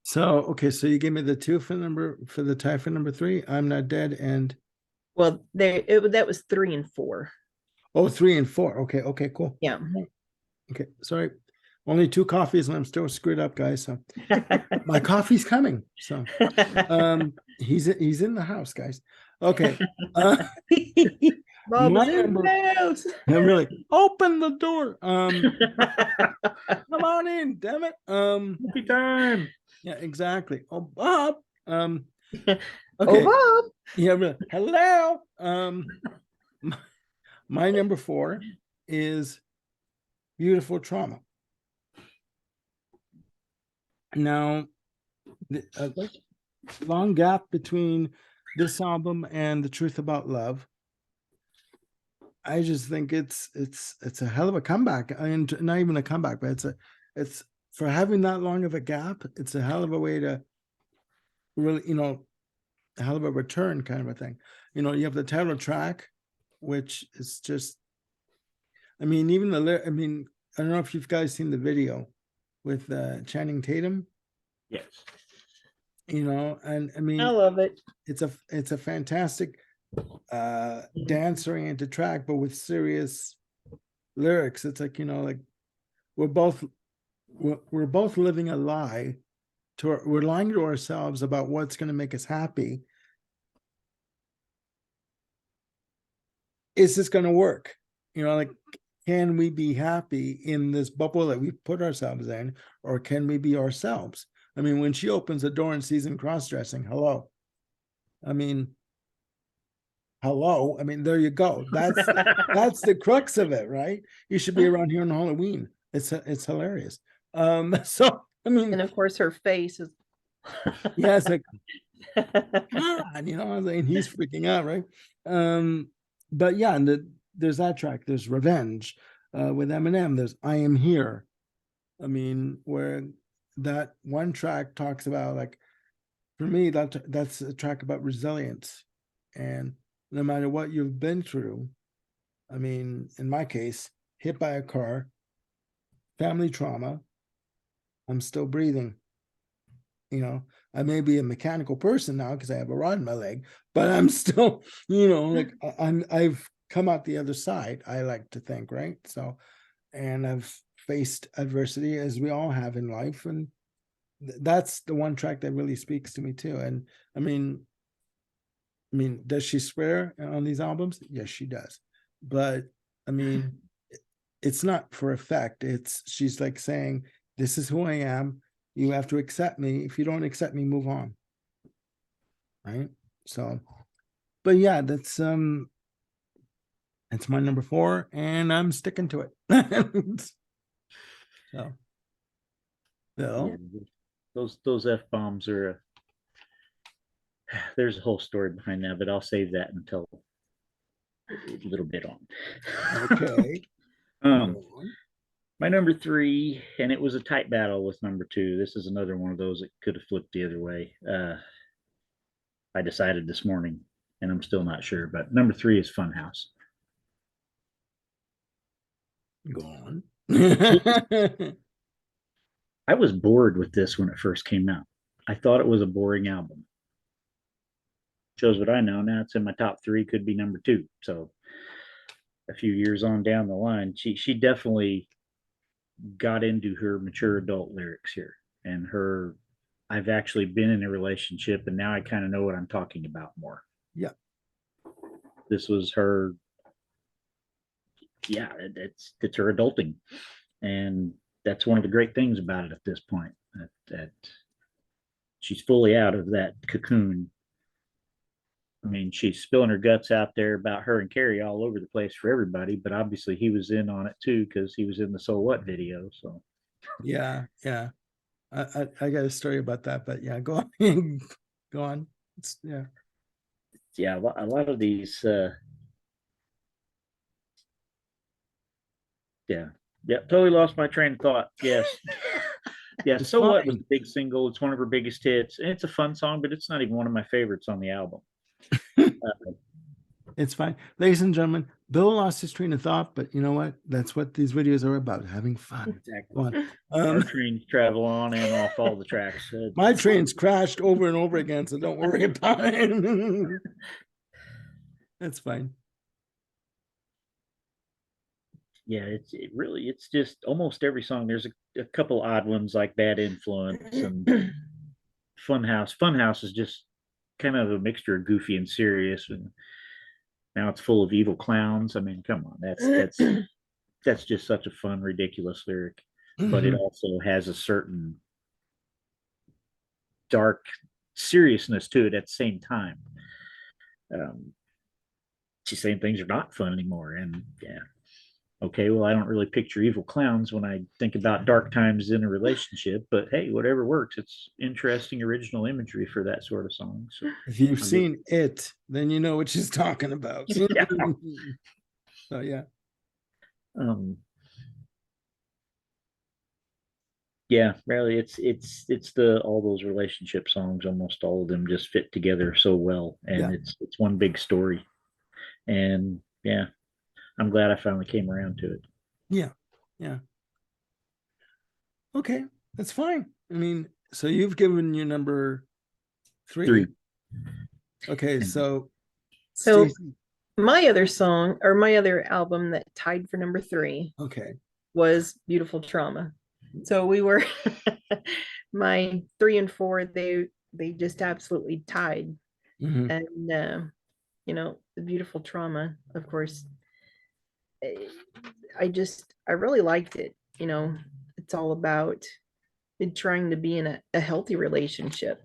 So okay, so you gave me the two for the tie for number three. I'm Not Dead and Well, that was 3 and 4. 3 and 4. Okay, cool. Yeah. Okay, sorry. Only 2 coffees and I'm still screwed up, guys. So my coffee's coming. So he's in the house, guys. Okay. Bob my is in number- the house. I'm really open the door. Come on in, damn it. Movie time. Yeah, exactly. Oh, Bob. Okay. Oh, Bob. Yeah, really. Hello. My number 4 is Beautiful Trauma. Now, the long gap between this album and The Truth About Love. I just think it's a hell of a comeback, and not even a comeback, but it's for having that long of a gap. It's a hell of a way to really, a hell of a return kind of a thing. You have the title track, which is just, I mean, even I don't know if you guys seen the video with Channing Tatum, Yes. and I mean, I love it. it's a fantastic dance oriented track, but with serious lyrics. It's like, like we're both living a lie we're lying to ourselves about what's going to make us happy. Is this going to work? Like, can we be happy in this bubble that we put ourselves in, or can we be ourselves? I mean, when she opens the door and sees him cross-dressing, hello. I mean, there you go. That's the crux of it, right? You should be around here on Halloween. It's hilarious. So I mean, And of course her face is yeah, it's like, come on, and he's freaking out, right? But yeah, and there's that track. There's Revenge with Eminem. There's I Am Here. I mean, where that one track talks about, like, for me, that's a track about resilience, and no matter what you've been through, I mean, in my case, hit by a car, family trauma, I'm still breathing. I may be a mechanical person now because I have a rod in my leg, but I'm still, like I've come out the other side, I like to think, right? So, and I've faced adversity, as we all have in life, and that's the one track that really speaks to me too. And I mean, does she swear on these albums? Yes, she does. But I mean, it's not for effect. She's like saying, this is who I am. You have to accept me. If you don't accept me, move on. Right? So, but yeah, that's my number 4, and I'm sticking to it. So, Bill. Yeah, those F-bombs are there's a whole story behind that, but I'll save that until a little bit on. Okay. My number 3, and it was a tight battle with number 2. This is another one of those that could have flipped the other way. I decided this morning, and I'm still not sure, but number 3 is Funhouse. Go on. I was bored with this when it first came out. I thought it was a boring album. Shows what I know. Now it's in my top 3, could be number 2. So a few years on down the line, she definitely got into her mature adult lyrics here, and I've actually been in a relationship, and now I kind of know what I'm talking about more. Yeah. This was her. Yeah, it's her adulting, and that's one of the great things about it at this point. that she's fully out of that cocoon. I mean, she's spilling her guts out there about her and Carrie all over the place for everybody, but obviously he was in on it too because he was in the So What video. So Yeah, yeah. I got a story about that, but yeah, go on. Go on. Yeah. yeah, a lot of these yeah. Yeah, totally lost my train of thought. Yes. Yeah, It's So What was fine. the big single. It's one of her biggest hits. And it's a fun song, but it's not even one of my favorites on the album. It's fine. Ladies and gentlemen, Bill lost his train of thought, but you know what? That's what these videos are about, having fun. Exactly. Go on. Our trains travel on and off all the tracks. My train's crashed over and over again, so don't worry about it. That's fine. Yeah, it's just almost every song. There's a couple odd ones like Bad Influence and Funhouse. Funhouse is just kind of a mixture of goofy and serious, and now it's full of evil clowns. I mean, come on, that's just such a fun, ridiculous lyric. But it Mhm. also has a certain dark seriousness to it at the same time. She's saying things are not fun anymore, and yeah, okay, well, I don't really picture evil clowns when I think about dark times in a relationship, but hey, whatever works. It's interesting original imagery for that sort of song. So If you've I'm just, seen it, then you know what she's talking about. yeah. So yeah. Um, yeah, really, it's the all those relationship songs, almost all of them just fit together so well, and Yeah. it's one big story. And yeah, I'm glad I finally came around to it. Yeah. Yeah. Okay. That's fine. I mean, so you've given your number three. Three. Okay, And so So Stacy. my other song or my other album that tied for number 3 Okay. was Beautiful Trauma. So we were my 3 and 4, they just absolutely tied. Mhm. And the Beautiful Trauma, of course, eh, I really liked it. It's all about trying to be in a healthy relationship.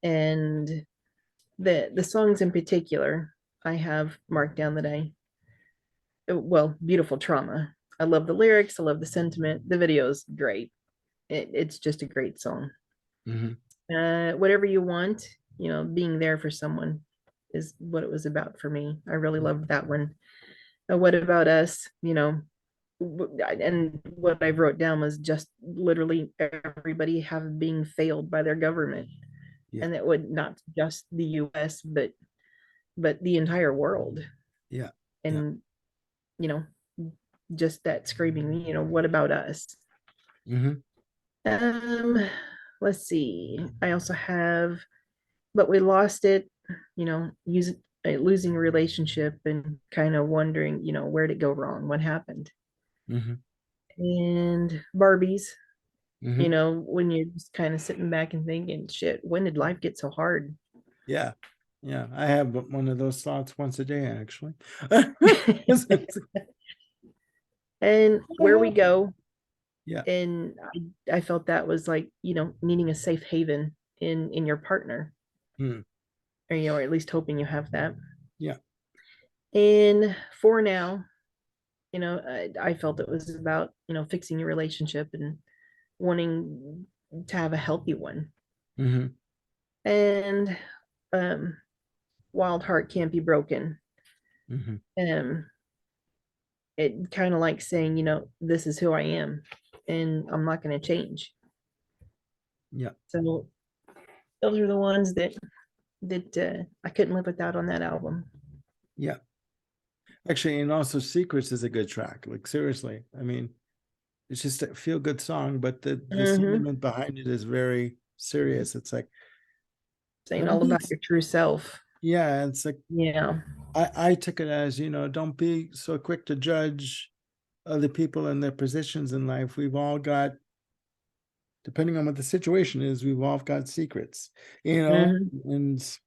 And the songs in particular I have marked down that well, Beautiful Trauma. I love the lyrics, I love the sentiment, the video is great. It's just a great song. Mhm. Whatever you want, being there for someone is what it was about for me. I really loved that one. What about us? And what I wrote down was just literally everybody have being failed by their government, Yeah. and it would not just the U.S. but the entire world. Yeah. Yeah. And you know, just that screaming, what about us? Mhm. Um, let's see. I also have, but we lost it. Losing a relationship and kind of wondering, where'd it go wrong? What happened? Mhm. And Barbies, Mhm. when you're just kind of sitting back and thinking, shit, when did life get so hard? Yeah. Yeah. I have one of those thoughts once a day, actually. And Where We Go. Yeah. And I felt that was like, needing a safe haven in your partner, Hmm. or at least hoping you have that. Yeah. And For Now, I felt it was about, fixing your relationship and wanting to have a healthy one. Mhm. And um, Wild Heart Can't Be Broken. Mhm. Um, it kind of like saying, this is who I am and I'm not going to change. Yeah. So those are the ones that I couldn't live without on that album. Yeah. Actually, and also Secrets is a good track. Like seriously. I mean, it's just a feel good song, but the Mm-hmm. sentiment behind it is very serious. It's like Saying don't all be about your true self. yeah, it's like Yeah. I took it as, don't be so quick to judge other people and their positions in life. We've all got, depending on what the situation is, we've all got secrets, Mm-hmm. and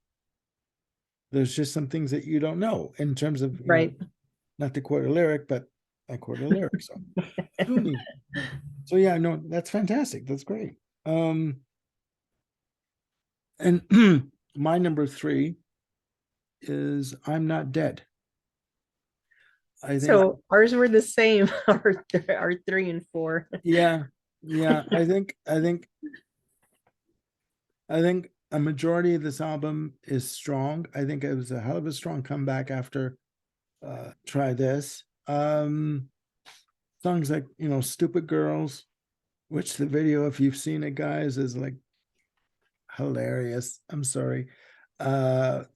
there's just some things that you don't know in terms of, Right. not to quote a lyric, but I quote a lyric, so sue me. So yeah, no, that's fantastic. That's great. And my number 3 is I'm Not Dead. I think, So ours were the same, our 3 and 4. yeah, yeah, I think a majority of this album is strong. I think it was a hell of a strong comeback after Try This. Songs like, Stupid Girls, which the video, if you've seen it, guys, is like hilarious. I'm sorry. Portraying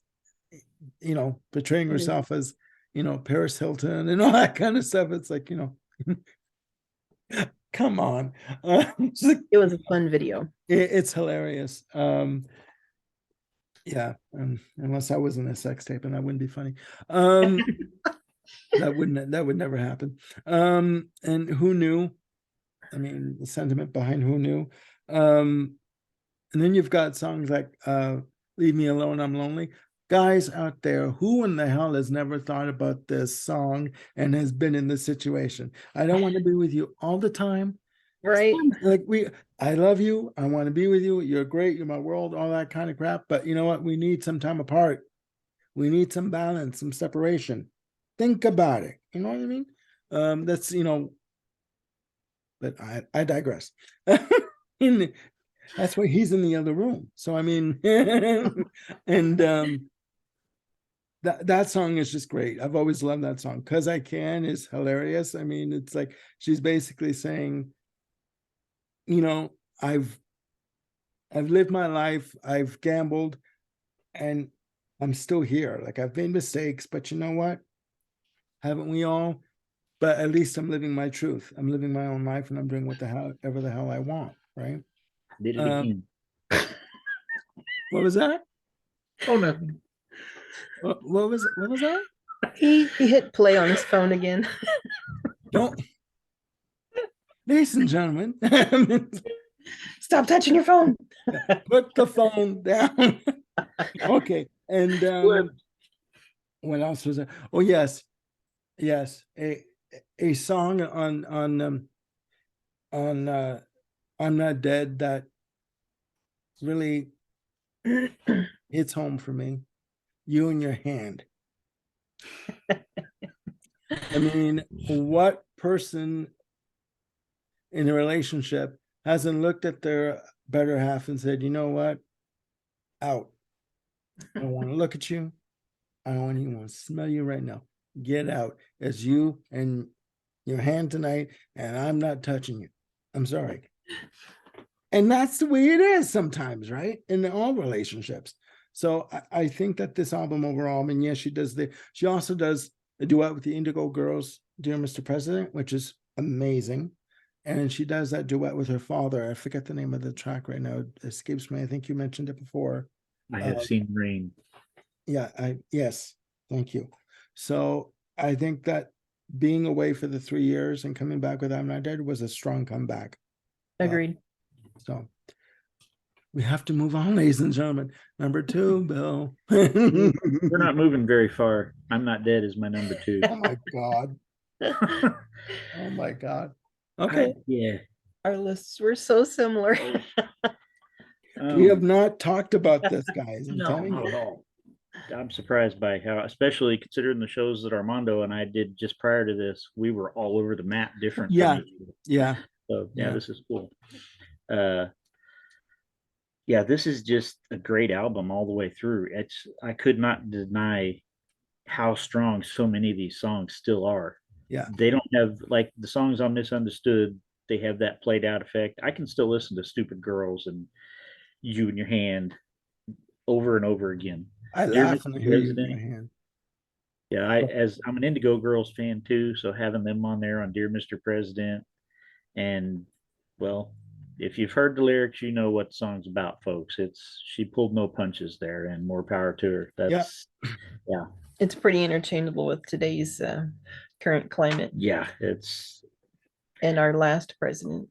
herself as, Paris Hilton and all that kind of stuff. It's like, come on. It's like, It was a fun video. it's hilarious. Yeah, unless I was in a sex tape, and that wouldn't be funny. That would never happen. And Who Knew? I mean, the sentiment behind Who Knew. And then you've got songs like Leave Me Alone, I'm Lonely. Guys out there, who in the hell has never thought about this song and has been in this situation? I don't want to be with you all the time. Right. Like I love you. I want to be with you. You're great. You're my world, all that kind of crap. But you know what? We need some time apart. We need some balance, some separation. Think about it. You know what I mean? That's, but I digress. That's why he's in the other room. So, I mean, and that song is just great. I've always loved that song. 'Cause I Can is hilarious. I mean, it's like she's basically saying, I've lived my life, I've gambled, and I'm still here. Like I've made mistakes, but you know what? Haven't we all? But at least I'm living my truth. I'm living my own life, and I'm doing whatever the hell I want. Right? Did it again. What was that? Oh, nothing. What was that? He hit play on his phone again. Don't, ladies and gentlemen, Stop touching your phone. put the phone down. Okay, and what else was there? Oh yes, a song on I'm Not Dead that really hits home for me. You and Your Hand. I mean, what person in a relationship hasn't looked at their better half and said, you know what? Out. I don't want to look at you. I don't even want to smell you right now. Get out. It's you and your hand tonight, and I'm not touching you. I'm sorry. And that's the way it is sometimes, right? In all relationships. So I think that this album overall, I mean, yes, she also does a duet with the Indigo Girls, Dear Mr. President, which is amazing. And she does that duet with her father. I forget the name of the track right now. It escapes me. I think you mentioned it before. I have seen rain. Yeah, yes, thank you. So I think that being away for the 3 years and coming back with I'm Not Dead was a strong comeback. Agreed. So we have to move on, ladies and gentlemen. Number 2, Bill. We're not moving very far. I'm Not Dead is my number 2. Oh my God. Oh my God. Okay. Yeah. Our lists were so similar. We have not talked about this, guys. I'm telling you. No. I'm surprised by how, especially considering the shows that Armando and I did just prior to this, we were all over the map different. Yeah. Yeah. So Yeah. this is cool. Yeah, this is just a great album all the way through. I could not deny how strong so many of these songs still are. Yeah. They don't have, like, the songs on Misunderstood, they have that played out effect. I can still listen to Stupid Girls and You in Your Hand over and over again. I Dear laugh Mr. when I hear you in President, my hand. Yeah, I'm an Indigo Girls fan too, so having them on there on Dear Mr. President, and well, if you've heard the lyrics, you know what the song's about, folks. She pulled no punches there, and more power to her. That's yeah. It's pretty interchangeable with today's current climate. Yeah, it's and our last president.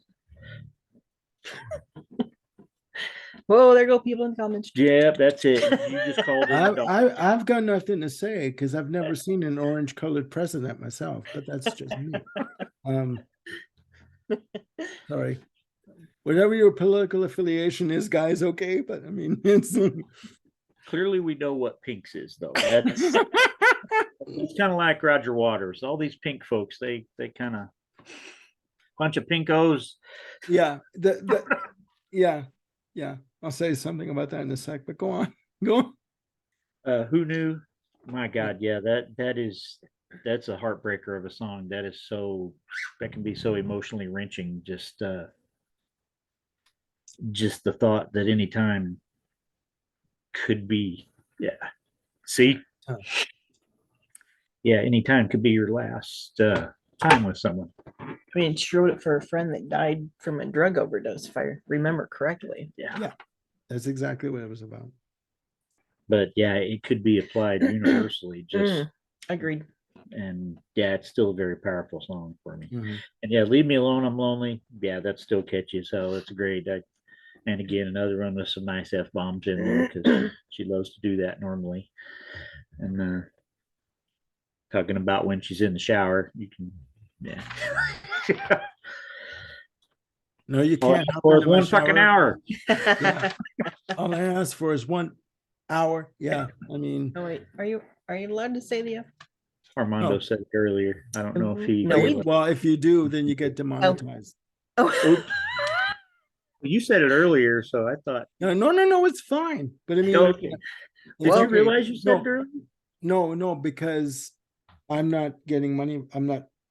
Whoa, there go people in the comments. Yeah, that's it. You just called it. I've got nothing to say because I've never seen an orange colored president myself, but that's just me. Sorry. Whatever your political affiliation is, guys, okay? But I mean, it's Clearly, we know what Pink's is, though. That's it's kind of like Roger Waters. All these Pink folks, they kind of bunch of pinkos. yeah, yeah, yeah. I'll say something about that in a sec, but go on. Go on. Who knew? My God, yeah, that's a heartbreaker of a song. That can be so emotionally wrenching. Just the thought that any time could be, yeah. See, Huh. yeah, any time could be your last time with someone. I mean, she wrote it for a friend that died from a drug overdose, if I remember correctly. Yeah, That's exactly what it was about. but yeah, it could be applied universally. Agreed. And yeah, it's still a very powerful song for me. Mhm. And yeah, Leave Me Alone, I'm Lonely. Yeah, that's still catchy. So it's great. And again, another one with some nice F bombs in there because she loves to do that normally. And talking about when she's in the shower, you can, yeah. No, you All I can't. ask for is one fucking hour. Yeah. All I ask for is 1 hour. Yeah, I mean, Oh wait, are you allowed to say the F? Armando No. said it earlier. I don't know if he. No, we- well, if you do, then you get demonetized. Oh, Oops. You said it earlier, so I thought. No, it's fine. But I mean, Okay. Did Well, you realize you said no. it earlier? no, because I'm not getting money.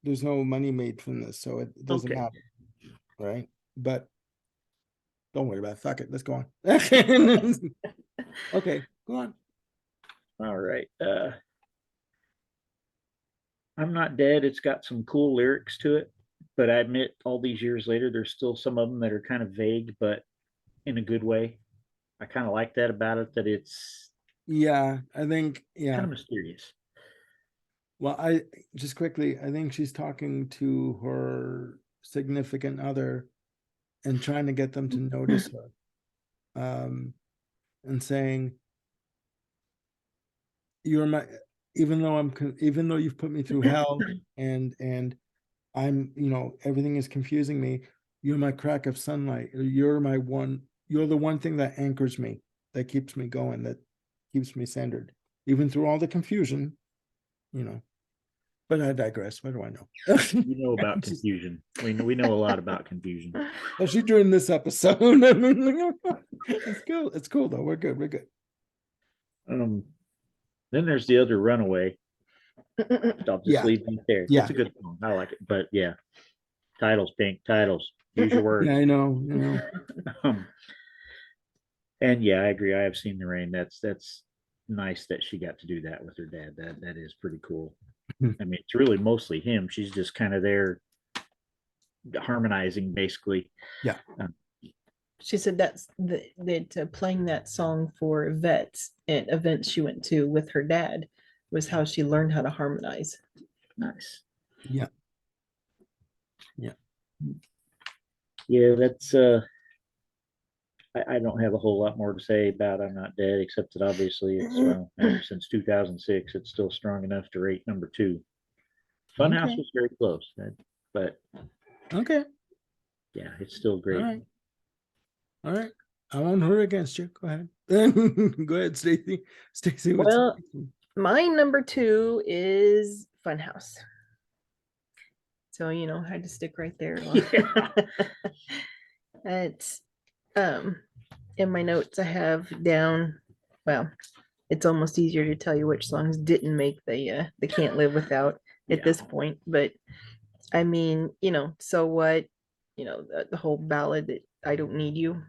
There's no money made from this, so it doesn't Okay. matter. Right? But don't worry about it. Fuck it. Let's go on. Okay, go on. All right. I'm Not Dead. It's got some cool lyrics to it, but I admit all these years later, there's still some of them that are kind of vague, but in a good way. I kind of like that about it, that it's Yeah, I think, kind yeah. of mysterious. Well, I just quickly, I think she's talking to her significant other and trying to get them to notice her. And saying, you're my, even though you've put me through hell and I'm, everything is confusing me, you're my crack of sunlight. You're the one thing that anchors me, that keeps me going, that keeps me centered, even through all the confusion, but I digress. What do I know? You know about confusion. We know a lot about confusion. Especially during this episode. I mean, it's cool. It's cool though. We're good. Then there's the other Runaway. I'll just leave it there. Yeah. It's a good song. I like it. But yeah, titles, Pink, titles. Use your words. Yeah, I know. And yeah, I agree. I have seen the rain. That's nice that she got to do that with her dad. That is pretty cool. I mean, it's really mostly him. She's just kind of there harmonizing, basically. Yeah. She said that playing that song for vets at events she went to with her dad was how she learned how to harmonize. Nice. Yeah. Yeah, that's I don't have a whole lot more to say about I'm Not Dead, except that obviously it's since 2006, it's still strong enough to rate number 2. Funhouse Okay. was very close, but Okay. yeah, it's still great. All right. I won't hurt against you. Go ahead. Go ahead, Stacy. Stacy. Well, my number 2 is Funhouse. So, I had to stick right there. Yeah. It's in my notes I have down, well, it's almost easier to tell you which songs didn't make the Can't Live Without at this point, but I mean, So What, the whole ballad that I Don't Need You.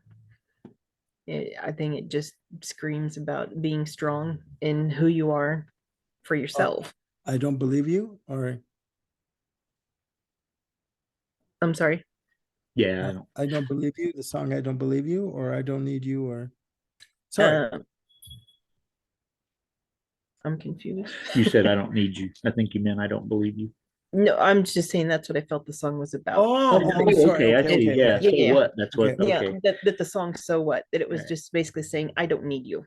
I think it just screams about being strong in who you are for yourself. I Don't Believe You, or I'm sorry. Yeah, I Don't Believe You, the song I Don't Believe You, or I Don't Need You, or sorry. I'm confused. You said I don't need you. I think you meant I don't believe you. No, I'm just saying that's what I felt the song was about. I'm sorry. Okay, I see. Yeah, so Yeah. what? That's what. Okay. Okay. Yeah, that the song So What, that it was Right. just basically saying I don't need you.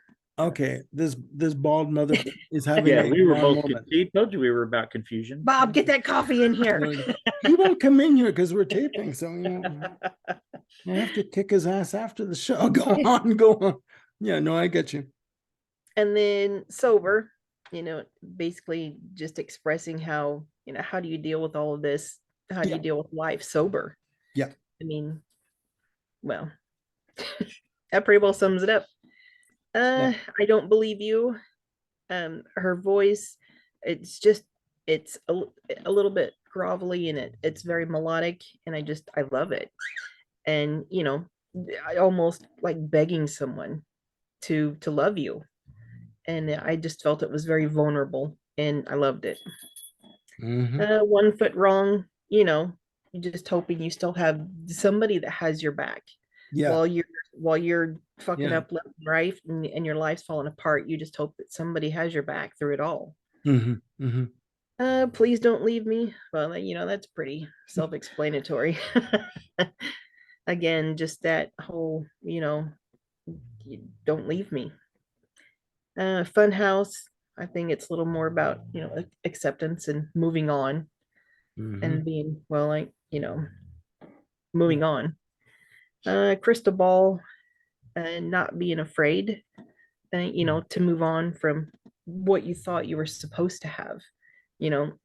Okay, this bald mother is having Yeah, a we were blonde both. moment. See, told you we were about confusion. Bob, get that coffee in here. He won't come in here because we're taping, so I have to kick his ass after the show. Go on, go on. Yeah, no, I get you. And then sober, basically just expressing how, how do you deal with all of this? How do Yeah. you deal with life sober? Yeah. I mean, well, that pretty well sums it up. Yeah. I don't believe you. Her voice, it's a little bit grovelly and it's very melodic, and I love it. And I almost like begging someone to love you. And I just felt it was very vulnerable, and I loved it. Mhm. 1 foot wrong, you're just hoping you still have somebody that has your back Yeah. while you're fucking Yeah. up left and right, and your life's falling apart. You just hope that somebody has your back through it all. Mhm. Mhm. Please don't leave me. Well, that's pretty self-explanatory. Again, just that whole, you don't leave me. Fun house. I think it's a little more about, acceptance and moving on Mhm. and being, well, like, moving on. Crystal ball, and not being afraid, to move on from what you thought you were supposed to have.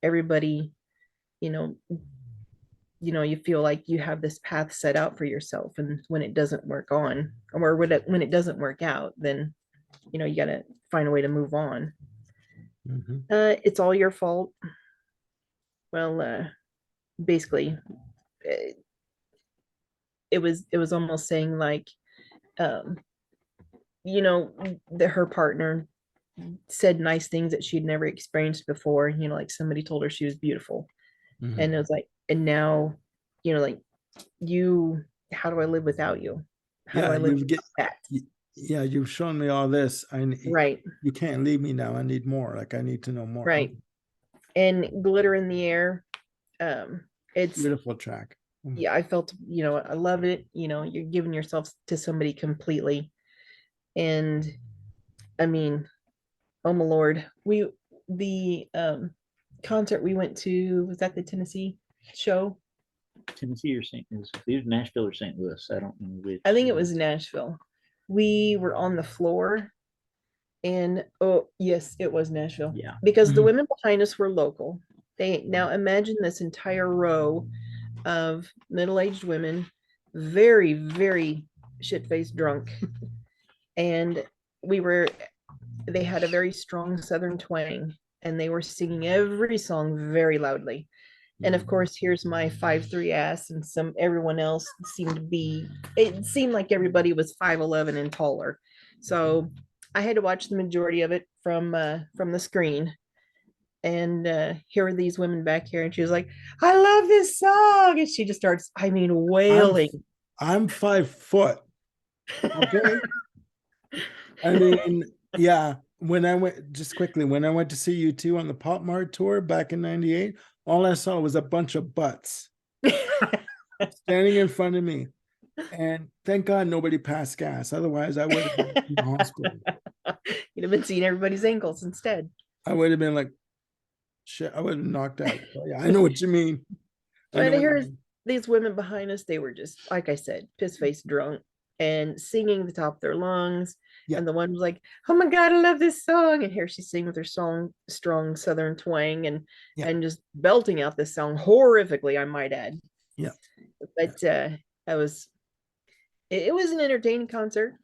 Everybody, you know, you feel like you have this path set out for yourself, and when it doesn't work on, or when it doesn't work out, then you got to find a way to move on. Mhm. It's all your fault. Well, basically, uh, it was almost saying like, um, that her partner said nice things that she'd never experienced before. Like somebody told her she was beautiful, Mhm. and it was like, and now, like you, how do I live without you? How do Yeah, I live you get. without that? Yeah, you've shown me all this. Right, You can't leave me now. I need more. Like I need to know more. right. And glitter in the air. Um, it's Beautiful track. Yeah, I felt, I love it. You're giving yourself to somebody completely. And I mean, oh my Lord, the concert we went to was at the Tennessee show. Tennessee or St. Louis? Either Nashville or St. Louis. I don't know which. I think it was Nashville. We were on the floor, and oh yes, it was Nashville. Yeah. Because the Mhm. women behind us were local. They now imagine this entire row of middle-aged women, very, very shit-faced drunk. And they had a very strong Southern twang, and they were singing every song very loudly. And of course, here's my 5'3" ass, and everyone else it seemed like everybody was 5'11" and taller. So I had to watch the majority of it from the screen. And here are these women back here, and she was like, I love this song. And she just starts, wailing. I'm 5 foot. Okay. I mean, yeah. When I went to see you two on the Pop Mart tour back in '98, all I saw was a bunch of butts standing in front of me. And thank God nobody passed gas. Otherwise, I would have been in the hospital. You'd have been seeing everybody's ankles instead. I would have been like, shit, I would have knocked out. But yeah, I know what you mean. And here's these women behind us. They were just, like I said, piss-faced drunk and singing the top of their lungs. Yeah. And the one was like, oh my God, I love this song. And here she's singing with her strong Southern twang, and just belting out this song horrifically, I might add. Yeah. But that was, it was an entertaining concert.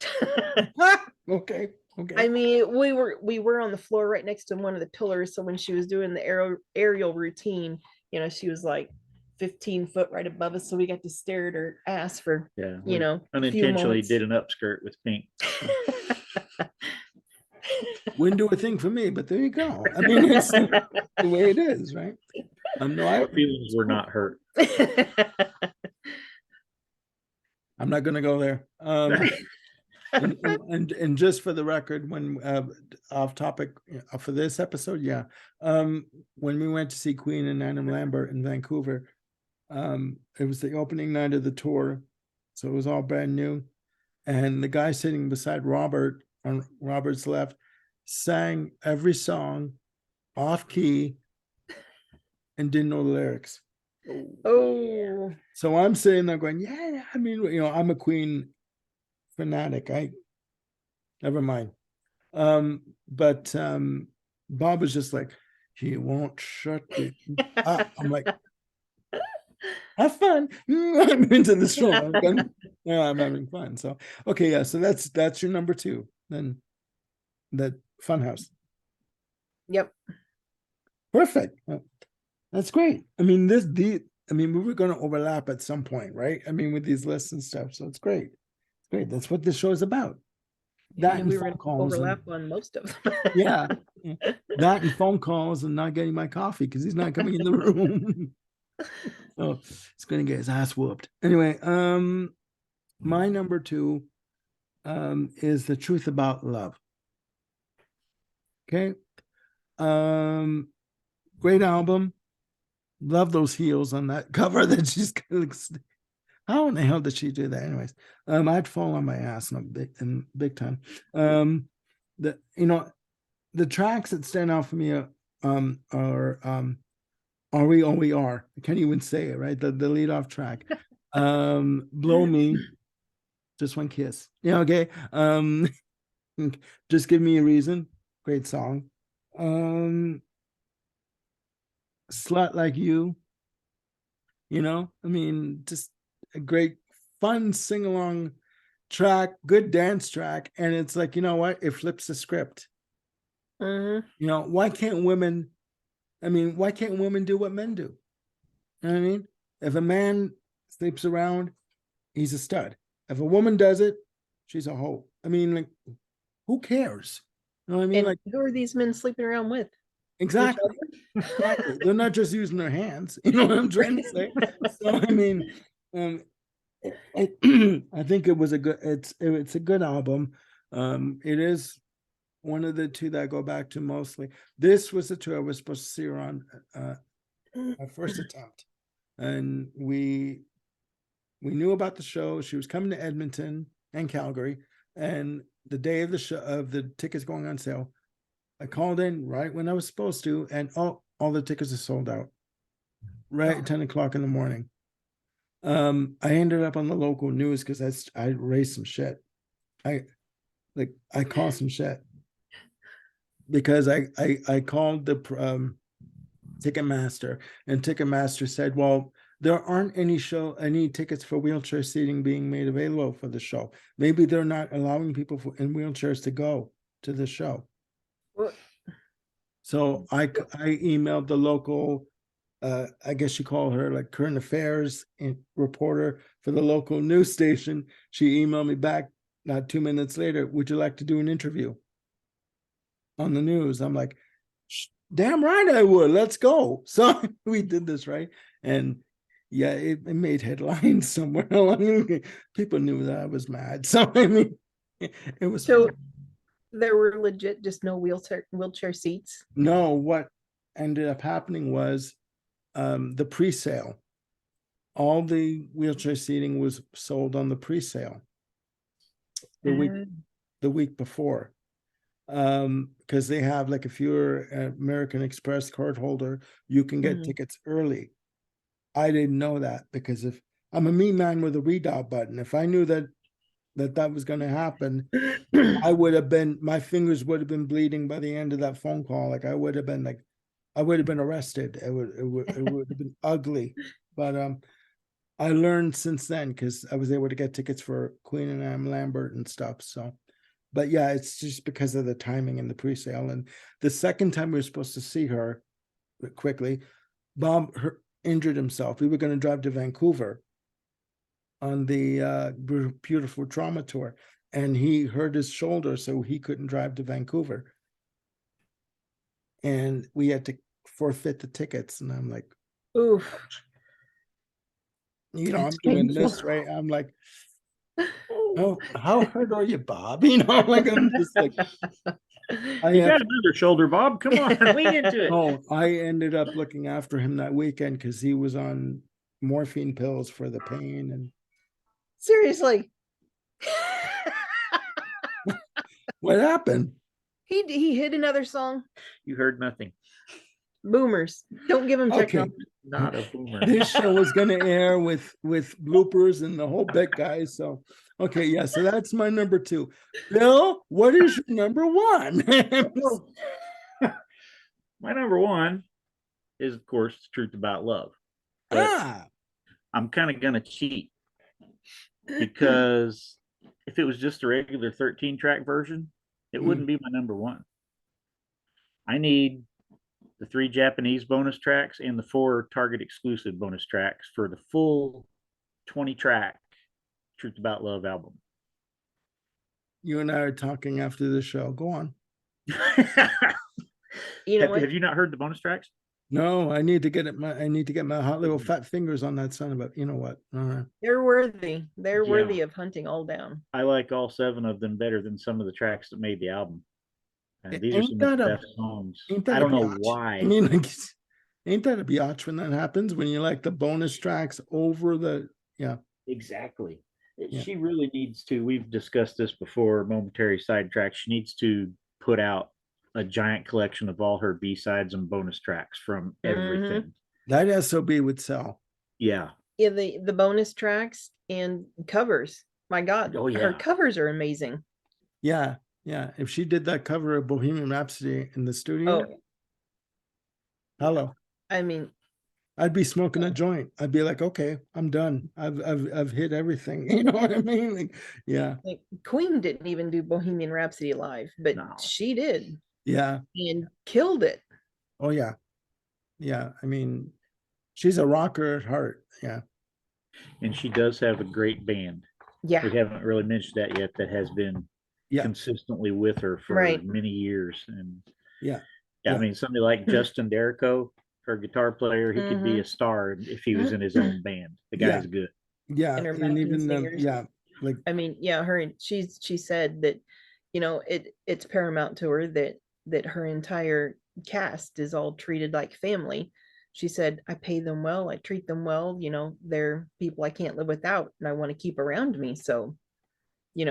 Okay. I mean, we were on the floor right next to one of the pillars. So when she was doing the aerial routine, she was like 15 foot right above us. So we got to stare at her ass for, Yeah. a few Unintentionally moments. did an upskirt with pink. Wouldn't do a thing for me, but there you go. I mean, it's the way it is, right? Our feelings were not hurt. I'm not going to go there. And just for the record, when off topic for this episode, when we went to see Queen and Adam Lambert in Vancouver, it was the opening night of the tour, so it was all brand new. And the guy sitting beside Robert on Robert's left, sang every song off key and didn't know the lyrics. Oh, So I'm sitting there going, yeah, I mean, I'm a Queen fanatic. Never mind. But Bob was just like, he won't shut me up. I'm like, have fun. I'm into the show. I'm having fun. So okay, yeah. So that's your number 2. Then that Funhouse. yep. Perfect. That's great. I mean, we were going to overlap at some point, right? I mean, with these lists and stuff. So it's great. It's great. That's what this show is about. That And and we were phone going to calls. overlap on most of them. Yeah. That and phone calls and not getting my coffee because he's not coming in the room. So he's going to get his ass whooped. Anyway, my number 2 is The Truth About Love. Okay. Great album. Love those heels on that cover that she's how in the hell did she do that? Anyways, I'd fall on my ass in big time. The tracks that stand out for me are Are We All We Are. I can't even say it, right? The lead off track. Blow Me, Just One Kiss. Yeah, okay. Just Give Me a Reason. Great song. Slut Like You. I mean, just a great fun sing-along track, good dance track. And it's like, you know what? It flips the script. Why can't women do what men do? You know what I mean? If a man sleeps around, he's a stud. If a woman does it, she's a hoe. I mean, like, who cares? You know what I mean? And like, who are these men sleeping around with? exactly. Exactly. They're not just using their hands. You know what I'm trying to say? So I mean, I think it's a good album. It is one of the 2 that I go back to mostly. This was the 2 I was supposed to see her on my first attempt, and we knew about the show. She was coming to Edmonton and Calgary, and the day of the show, of the tickets going on sale, I called in right when I was supposed to, and all the tickets are sold out right at 10 o'clock in the morning. I ended up on the local news because I raised some shit. I caused some shit because I called the Ticketmaster, and Ticketmaster said, well, there aren't any tickets for wheelchair seating being made available for the show. Maybe they're not allowing people in wheelchairs to go to the show. What? So I emailed the local, I guess you call her like current affairs reporter for the local news station. She emailed me back not 2 minutes later, would you like to do an interview on the news? I'm like, damn right I would, let's go. So we did this, right? And yeah, it made headlines somewhere along. People knew that I was mad. So I mean, it was So fun. there were legit just no wheelchair seats. No, what ended up happening was the pre-sale. All the wheelchair seating was sold on the pre-sale the week before. Because they have, like, if you're an American Express card holder, you can get tickets early. I didn't know that because if I'm a me man with a redial button, if I knew that was going to happen, my fingers would have been bleeding by the end of that phone call. Like I would have been arrested. It would have been ugly. But I learned since then because I was able to get tickets for Queen and Anne Lambert and stuff. So, but yeah, it's just because of the timing and the pre-sale. And the second time we were supposed to see her quickly, Bob injured himself. We were going to drive to Vancouver on the Beautiful Trauma Tour, and he hurt his shoulder, so he couldn't drive to Vancouver. And we had to forfeit the tickets. And I'm like, Oof. I'm That's doing painful. this, right? I'm like, oh, how hurt are you, Bob? Like, I'm just like, You got another shoulder, Bob. Come on, lean into it. Oh, I ended up looking after him that weekend because he was on morphine pills for the pain. And Seriously. What happened? He hit another song. You heard nothing. Boomers. Don't give him Okay. technology. Not a boomer. This show is going to air with bloopers and the whole bit, guys. So, okay, yeah. So that's my number 2. Bill, what is your number 1? My number 1 is, of course, The Truth About Love. But I'm kind of going to cheat because if it was just a regular 13-track version, it wouldn't be my number 1. I need the 3 Japanese bonus tracks and the 4 Target exclusive bonus tracks for the full 20-track Truth About Love album. You and I are talking after the show. Go on. You know what? Have you not heard the bonus tracks? No, I need to get my hot little fat fingers on that son, but you know what? All right. They're worthy. They're Yeah. worthy of hunting all down. I like all 7 of them better than some of the tracks that made the album. These are Ain't some of the that a- best songs. Ain't that I a don't know biatch? why. I mean, like, ain't that a biatch when that happens? When you like the bonus tracks over the Exactly. Yeah. She really needs to. We've discussed this before. Momentary sidetrack. She needs to put out a giant collection of all her B-sides and bonus tracks from everything. that SOB would sell. Yeah. Yeah, the bonus tracks and covers. My God, Oh, yeah. her covers are amazing. Yeah, yeah. If she did that cover of Bohemian Rhapsody in the studio, Oh, hello, I mean, I'd be smoking a joint. I'd be like, okay, I'm done. I've hit everything. You know what I mean? Like, yeah, like Queen didn't even do Bohemian Rhapsody live, but No. she did yeah. and killed it. Oh yeah, yeah. I mean, she's a rocker at heart. Yeah, And she does have a great band. Yeah, We haven't really mentioned that yet. That has been yeah, consistently with her for Right. many years. And yeah. I Yeah. mean, somebody like Justin Derrico, her guitar player, he could be Mhm. a star if he was in his own band. The Yeah. guy's good. Yeah, And her and backing even singers. yeah, like I mean, yeah, she said that, it's paramount to her that her entire cast is all treated like family. She said, I pay them well, I treat them well, they're people I can't live without and I want to keep around me. So,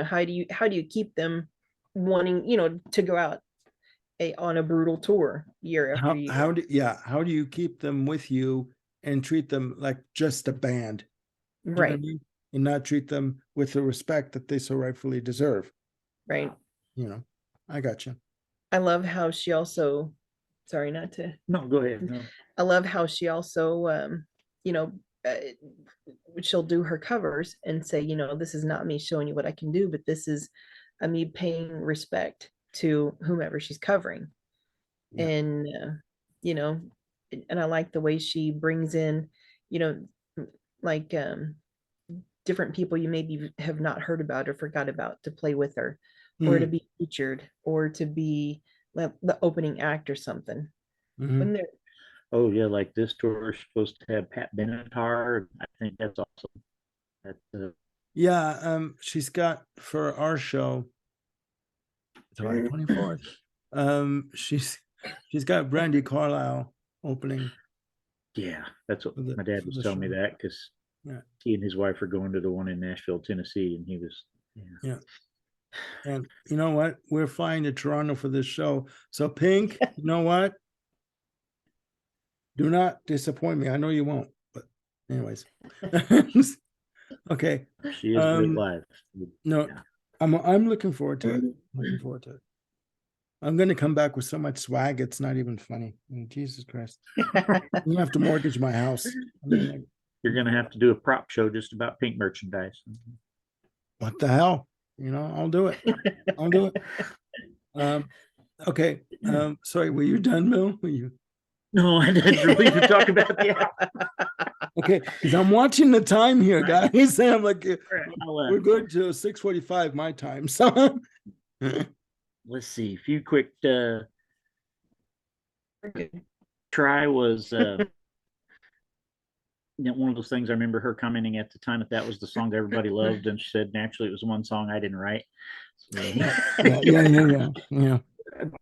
how do you keep them wanting, to go out on a brutal tour year after year? how do you keep them with you and treat them like just a band? You know what I Right, mean? And not treat them with the respect that they so rightfully deserve. right. I got you. I love how she also, sorry, not to No, go ahead. No. I love how she also, you know, uh, she'll do her covers and say, this is not me showing you what I can do, but this is me paying respect to whomever she's covering. Yeah. And, you know, and I like the way she brings in, you know, like different people you maybe have not heard about or forgot about to play with her, or to be featured, or to be the opening act or something. Mhm. When they're Oh yeah, like this tour is supposed to have Pat Benatar. I think that's awesome. That's Yeah, she's got for our show, July 24th. She's got Brandy Carlisle opening. yeah, that's what For the- my dad for was the telling me show. that because Yeah. he and his wife are going to the one in Nashville, Tennessee, and he was Yeah. And you know what? We're flying to Toronto for this show. So Pink, you know what? Do not disappoint me. I know you won't, but anyways. Okay. she is great Um, live. No, Yeah. I'm looking forward to it. Looking forward to it. I'm gonna come back with so much swag, it's not even funny. I mean, Jesus Christ. You have to mortgage my house. I mean, like, You're gonna have to do a prop show just about Pink merchandise. what the hell? I'll do it. I'll do it. Okay. Sorry, were you done, Bill? Were you No, I didn't really even talk about that. okay? Because I'm watching the time here, guys. And I'm like, we're I'll, good to 6:45 my time. So let's see. A few quick try was one of those things. I remember her commenting at the time that was the song that everybody loved, and she said naturally it was one song I didn't write. So, yeah.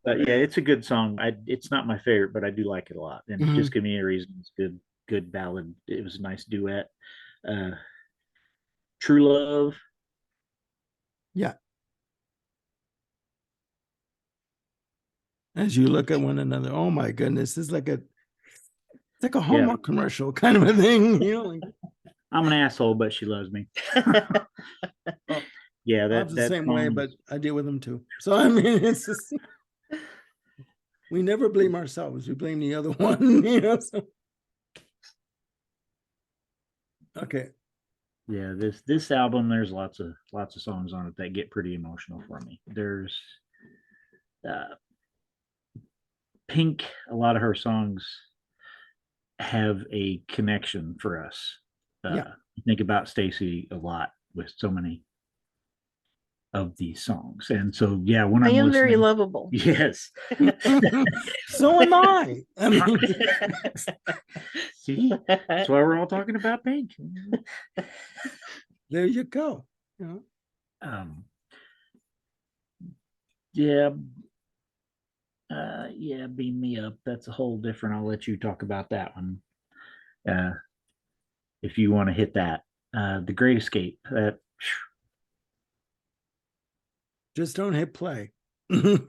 but yeah, it's a good song. It's not my favorite, but I do like it a lot. And just give me a reason. It's good ballad. It was a nice duet. True Love. Yeah. as you look at one another. Oh my goodness, it's like a Hallmark commercial kind of a thing, you know. Like, I'm an asshole, but she loves me. Yeah, I'm the that same way, song but is- I deal with them too. So I mean, it's just we never blame ourselves; we blame the other one, you know. So. Okay, yeah, this album, there's lots of songs on it that get pretty emotional for me. There's Pink, a lot of her songs have a connection for us. Yeah. I think about Staci a lot with so many of these songs. And so yeah, when I I'm am very listening, lovable. yes. so am I. I mean, See, that's why we're all talking about Pink. there you go. You know, Um, yeah, yeah, beam me up. That's a whole different. I'll let you talk about that one. Uh, if you want to hit that. The Great Escape. That just don't hit play. yeah,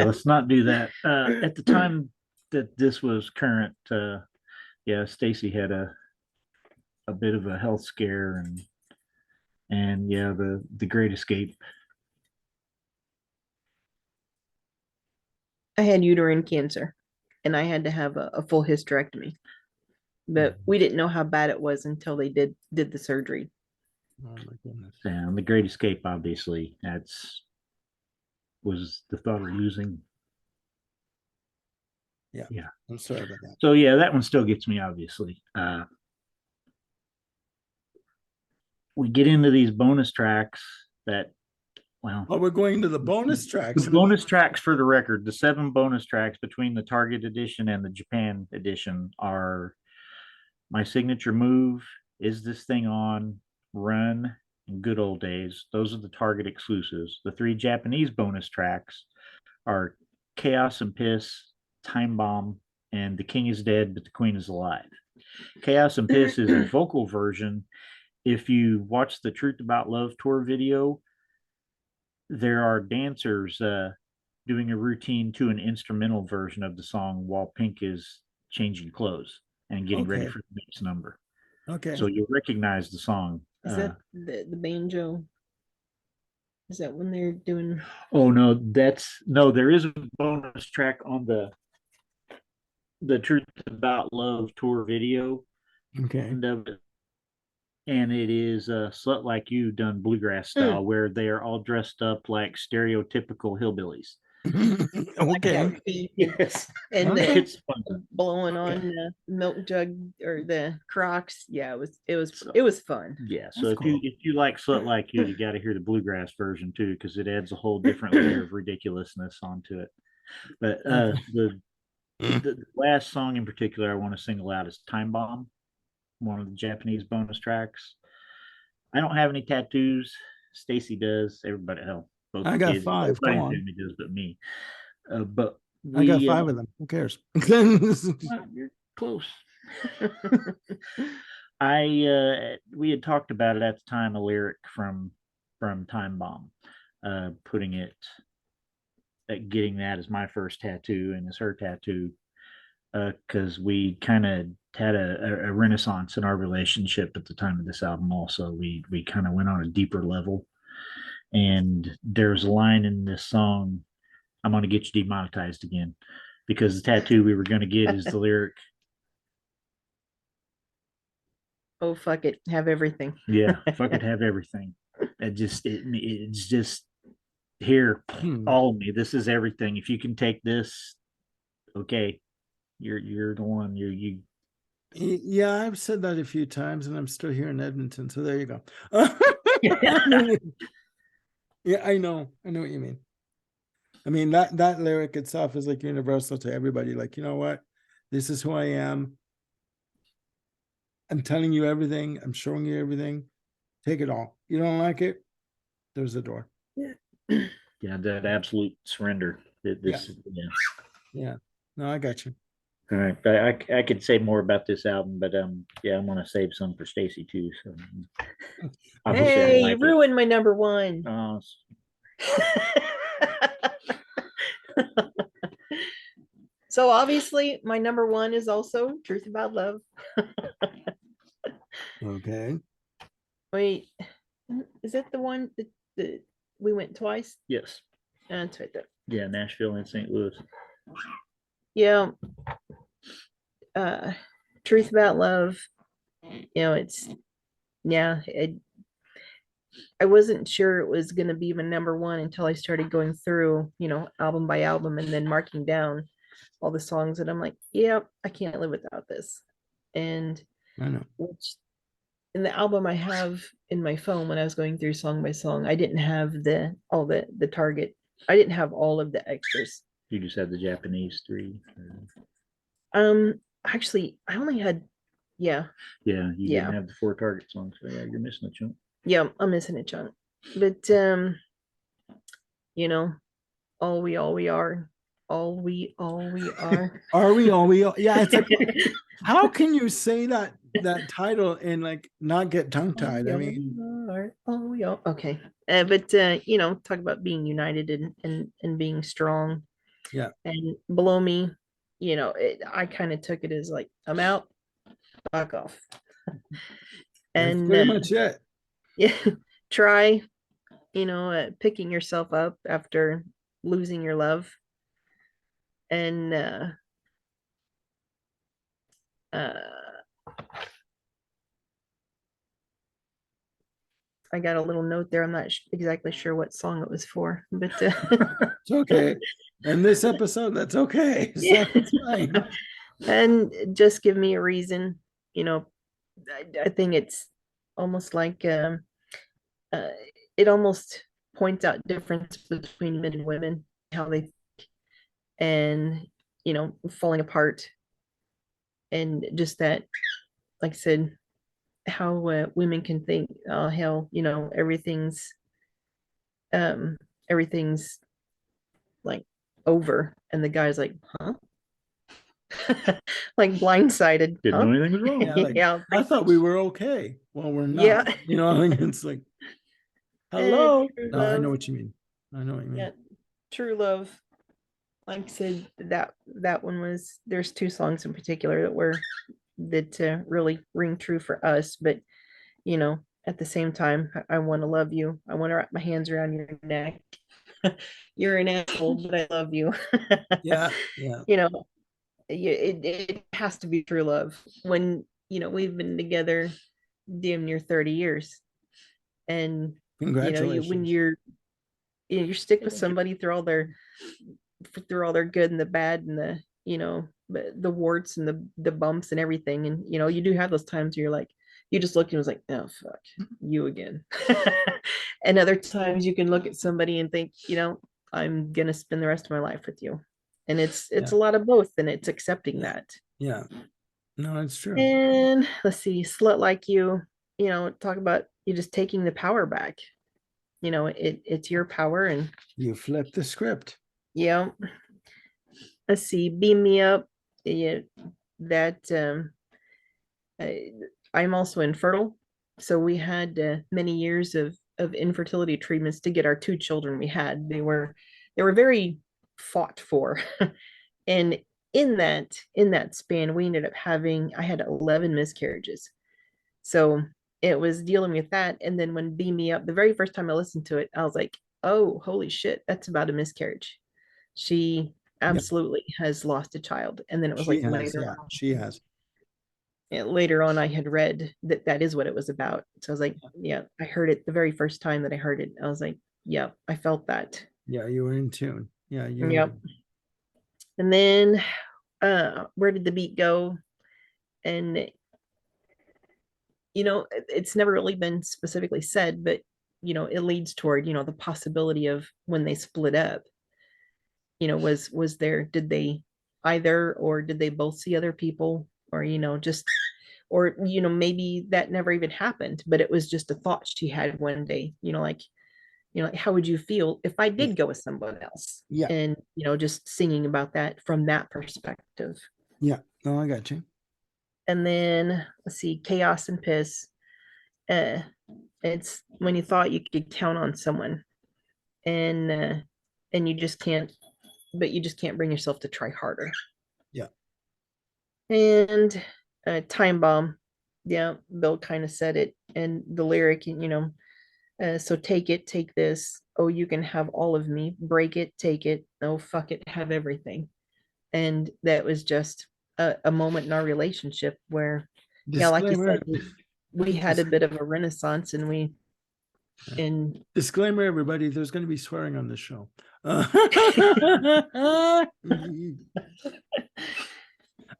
let's not do that. At the time that this was current, yeah, Staci had a bit of a health scare, and yeah, the Great Escape. I had uterine cancer and I had to have a full hysterectomy. But we didn't know how bad it was until they did the surgery. Oh my goodness. And the Great Escape, obviously, was the thought of losing. Yeah. Yeah. I'm sorry about that. So yeah, that one still gets me, obviously. We get into these bonus tracks that, well, Oh, we're going to the bonus tracks. the bonus tracks, for the record, the 7 bonus tracks between the Target edition and the Japan edition are My Signature Move, Is This Thing On, Run, and Good Old Days. Those are the Target exclusives. The 3 Japanese bonus tracks are Chaos and Piss, Time Bomb, and The King is Dead, but the Queen is Alive. Chaos and Piss is a vocal version. If you watch the Truth About Love tour video, there are dancers doing a routine to an instrumental version of the song while Pink is changing clothes and getting ready Okay. for the next number. Okay. So you'll recognize the song. Is that the banjo? Is that when they're doing? Oh no, there is a bonus track on the Truth About Love tour video, Okay. and it is Slut Like You done bluegrass style, where they are all dressed up like stereotypical hillbillies. Okay. Yes, And Okay. it's fun. blowing Okay. on the milk jug or the Crocs. Yeah, it was fun. Yeah, so That's cool. if you like Slut Like You, you got to hear the bluegrass version too, because it adds a whole different layer of ridiculousness onto it. But the last song in particular I want to single out is Time Bomb, one of the Japanese bonus tracks. I don't have any tattoos. Staci does. Everybody, hell, both I the got kids, 5. everybody Come in the on. family does, but me. But I got we, 5 of them. Who cares? you're close. We had talked about it at the time, a lyric from Time Bomb, putting it, getting that as my first tattoo and as her tattoo, because we kind of had a renaissance in our relationship at the time of this album. Also, we kind of went on a deeper level, and there's a line in this song, "I'm gonna get you demonetized again," because the tattoo we were gonna get is the lyric, Oh fuck it, have everything. "Yeah, fuck it, have everything." It's just here, Hmm. all of me. This is everything. If you can take this, okay, you're the one. You Yeah, I've said that a few times, and I'm still here in Edmonton. So there you go. Yeah, I know what you mean. I mean, that lyric itself is like universal to everybody. Like, you know what? This is who I am. I'm telling you everything. I'm showing you everything. Take it all. You don't like it? There's the door. yeah, that absolute surrender. This, yeah. Yeah. No, I got you. All right, I could say more about this album, but yeah, I'm gonna save some for Staci too. So Hey, you ruined my number 1. Uh, So obviously my number one is also Truth About Love. Okay. Wait, is that the one that we went twice? Yes. That's right there. Yeah, Nashville and St. Louis. Yeah. Truth About Love. It's I wasn't sure it was gonna be my number one until I started going through, album by album and then marking down all the songs, and I'm like, yep, I can't live without this. And I know. which in the album I have in my phone, when I was going through song by song, I didn't have all the target. I didn't have all of the extras. You just had the Japanese 3. Actually, I only had, yeah, Yeah, you Yeah. didn't have the 4 target songs. So yeah, you're missing a chunk. yeah, I'm missing a chunk. But you know, all we are, all we are. Are we all we? Yeah, it's like, how can you say that title and like not get tongue tied? I mean, All we are. Okay, but talk about being united and being strong. Yeah. And below me, I kind of took it as like, I'm out, fuck off. that's And pretty much it. yeah, try, picking yourself up after losing your love. And uh I got a little note there. I'm not exactly sure what song it was for, but It's okay. And this episode, that's okay. yeah. It's fine. And just give me a reason. I think it's almost like uh, it almost points out difference between men and women, how they and falling apart, and just that, like I said, how women can think, oh hell, everything's like over, and the guy's like, huh? Like blindsided, Didn't huh? know anything was wrong. Yeah, like, Yeah, I thought we were okay. Well, we're not. Yeah. I think it's like, hello. No, I know what you mean. I know what you mean. Yeah, true love. Like I said, that one was. There's two songs in particular that really ring true for us. But at the same time, I want to love you. I want to wrap my hands around your neck. You're an asshole, but I love you. Yeah, yeah. It has to be true love when we've been together damn near 30 years, and when Congratulations. you're stick with somebody through all their good and the bad and the warts and the bumps and everything, and you do have those times where you're like, you just look and was like, oh fuck you again. And other times you can look at somebody and think, I'm gonna spend the rest of my life with you, and it's Yeah. a lot of both, and it's accepting that. Yeah. No, it's true. And let's see, Slut Like You, talk about you just taking the power back. It's your power. And You flip the script. yeah, let's see, Beam Me Up. Yeah, that I'm also infertile, so we had many years of infertility treatments to get our two children we had. They were very fought for. And in that span, we ended up I had 11 miscarriages. So it was dealing with that. And then when Beam Me Up, the very first time I listened to it, I was like, oh, holy shit, that's about a miscarriage. She absolutely has lost a child. And then it was She like has, yeah, she has. later on I had read that is what it was about. So I was like, yeah, I heard it the very first time that I heard it. I was like, yeah, I felt that. Yeah, you were in tune. Yeah, Yep. And then where did the beat go? And it's never really been specifically said, but it leads toward the possibility of when they split up, was there, did they either, or did they both see other people, or just, or maybe that never even happened, but it was just a thought she had one day, like how would you feel if I did go with someone else? Yeah. And just singing about that from that perspective. Yeah. No, I got you. And then let's see, Chaos and Piss. It's when you thought you could count on someone, and you just can't but you just can't bring yourself to try harder. Yeah. And Time Bomb. Yeah, Bill kind of said it. And the lyric, so take it, take this. Oh, you can have all of me. Break it, take it. Oh, fuck it, have everything. And that was just a moment in our relationship where, yeah, like you Disclaimer. said, we had a bit of a renaissance, and Disclaimer, everybody, there's going to be swearing on this show. I'm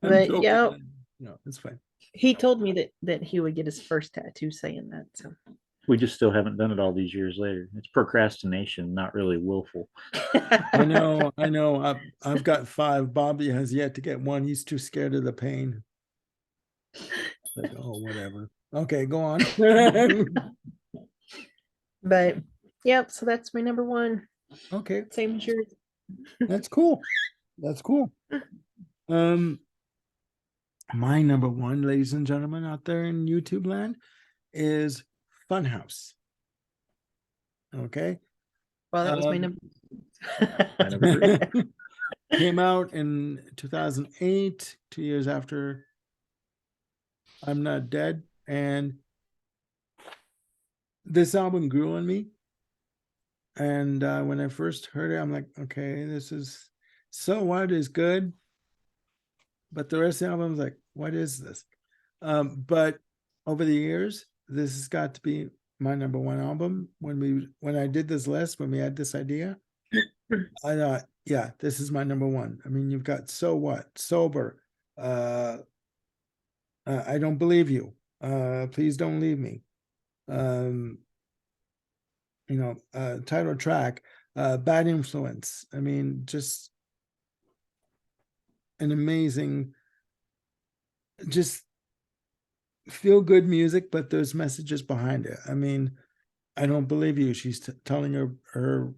but joking. yeah, No, it's fine. he told me that he would get his first tattoo saying that. So We just still haven't done it all these years later. It's procrastination, not really willful. I know. I've got 5. Bobby has yet to get one. He's too scared of the pain. Like, oh, whatever. Okay, go on. But yep, so that's my number one. Okay, Same as yours. that's cool. That's cool. My number one, ladies and gentlemen, out there in YouTube land, is Funhouse. Okay. Well, that was my number. My number 3. Came out in 2008, 2 years after I'm Not Dead. And this album grew on me. And when I first heard it, I'm like, okay, this is So What is good. But the rest of the album is like, what is this? But over the years, this has got to be my number one album. When I did this list, when we had this idea, I thought, yeah, this is my number one. I mean, you've got So What, Sober, I Don't Believe You, Please Don't Leave Me, title track, Bad Influence. I mean, just an amazing, just feel good music, but there's messages behind it. I mean, I don't believe you. She's telling her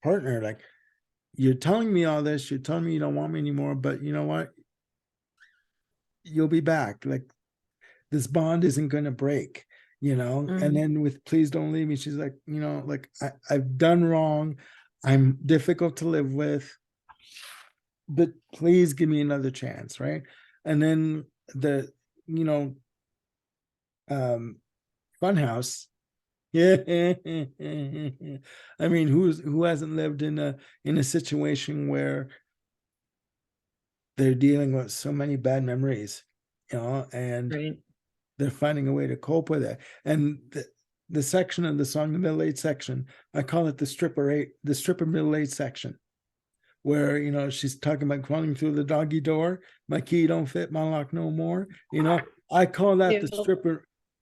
partner, like, you're telling me all this, you're telling me you don't want me anymore, but you know what? You'll be back. Like, this bond isn't going to break, And then with Please Don't Leave Me, she's like, like, I've done wrong. I'm difficult to live with, but please give me another chance, right? And then the, Funhouse. Yeah. I mean, who hasn't lived in a situation where they're dealing with so many bad memories, and Right. they're finding a way to cope with it. And the section of the song, the middle eight section, I call it the stripper middle eight section, where she's talking about crawling through the doggy door. My key don't fit my lock no more. I call that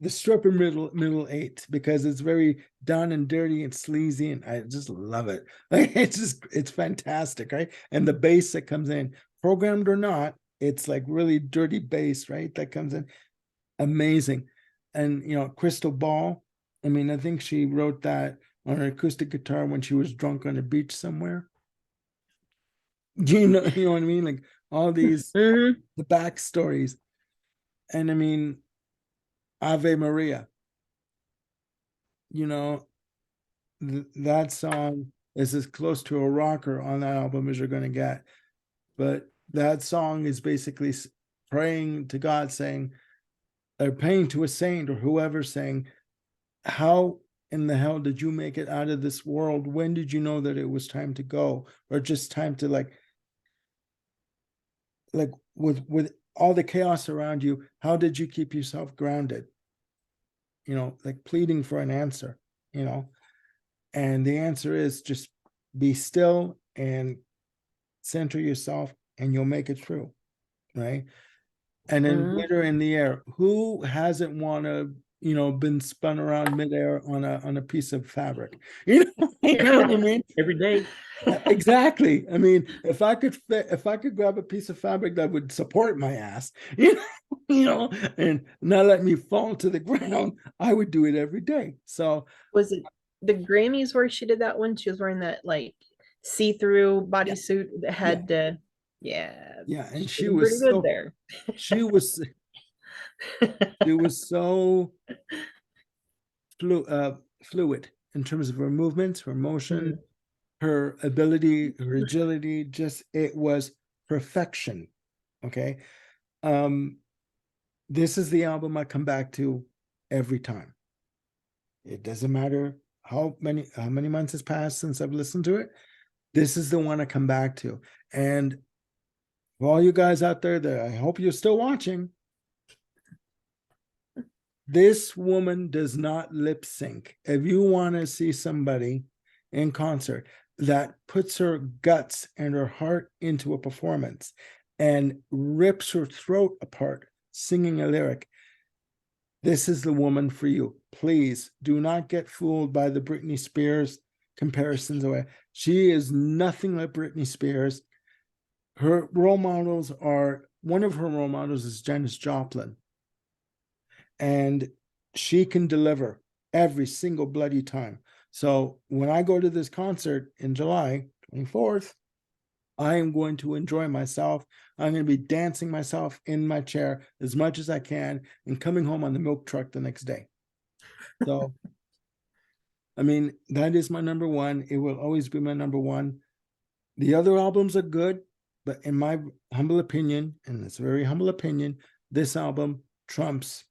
the stripper middle eight, because it's very down and dirty and sleazy, and I just love it. Like, it's fantastic, right? And the bass that comes in, programmed or not, it's like really dirty bass, right? That comes in, amazing. And Crystal Ball, I mean, I think she wrote that on her acoustic guitar when she was drunk on a beach somewhere. You know what I mean? Like, all these the backstories. And I mean, Ave Maria, that song is as close to a rocker on that album as you're going to get. But that song is basically praying to God, saying, or praying to a saint or whoever, saying, how in the hell did you make it out of this world? When did you know that it was time to go, or just time to like with all the chaos around you, how did you keep yourself grounded? Like pleading for an answer, and the answer is just be still and center yourself, and you'll make it through, right? And then Glitter in the Air. Who hasn't want to, been spun around midair on a piece of fabric? You know what I mean? Every day. Exactly. I mean, if I could grab a piece of fabric that would support my ass, and not let me fall to the ground, I would do it every day. So was it the Grammys where she did that one? She was wearing that like see-through bodysuit that had yeah, and she was pretty good there. She was so fluid in terms of her movements, her motion. her ability, her agility, just it was perfection. Okay. This is the album I come back to every time. It doesn't matter how many months has passed since I've listened to it. This is the one I come back to. And for all you guys out there that I hope you're still watching, this woman does not lip sync. If you want to see somebody in concert that puts her guts and her heart into a performance and rips her throat apart singing a lyric, this is the woman for you. Please do not get fooled by the Britney Spears comparisons away. She is nothing like Britney Spears. Her role models are, one of her role models is Janis Joplin. And she can deliver every single bloody time. So when I go to this concert in July 24th, I am going to enjoy myself. I'm going to be dancing myself in my chair as much as I can and coming home on the milk truck the next day. So, I mean, that is my number one. It will always be my number one. The other albums are good, but in my humble opinion, and it's a very humble opinion, this album trumps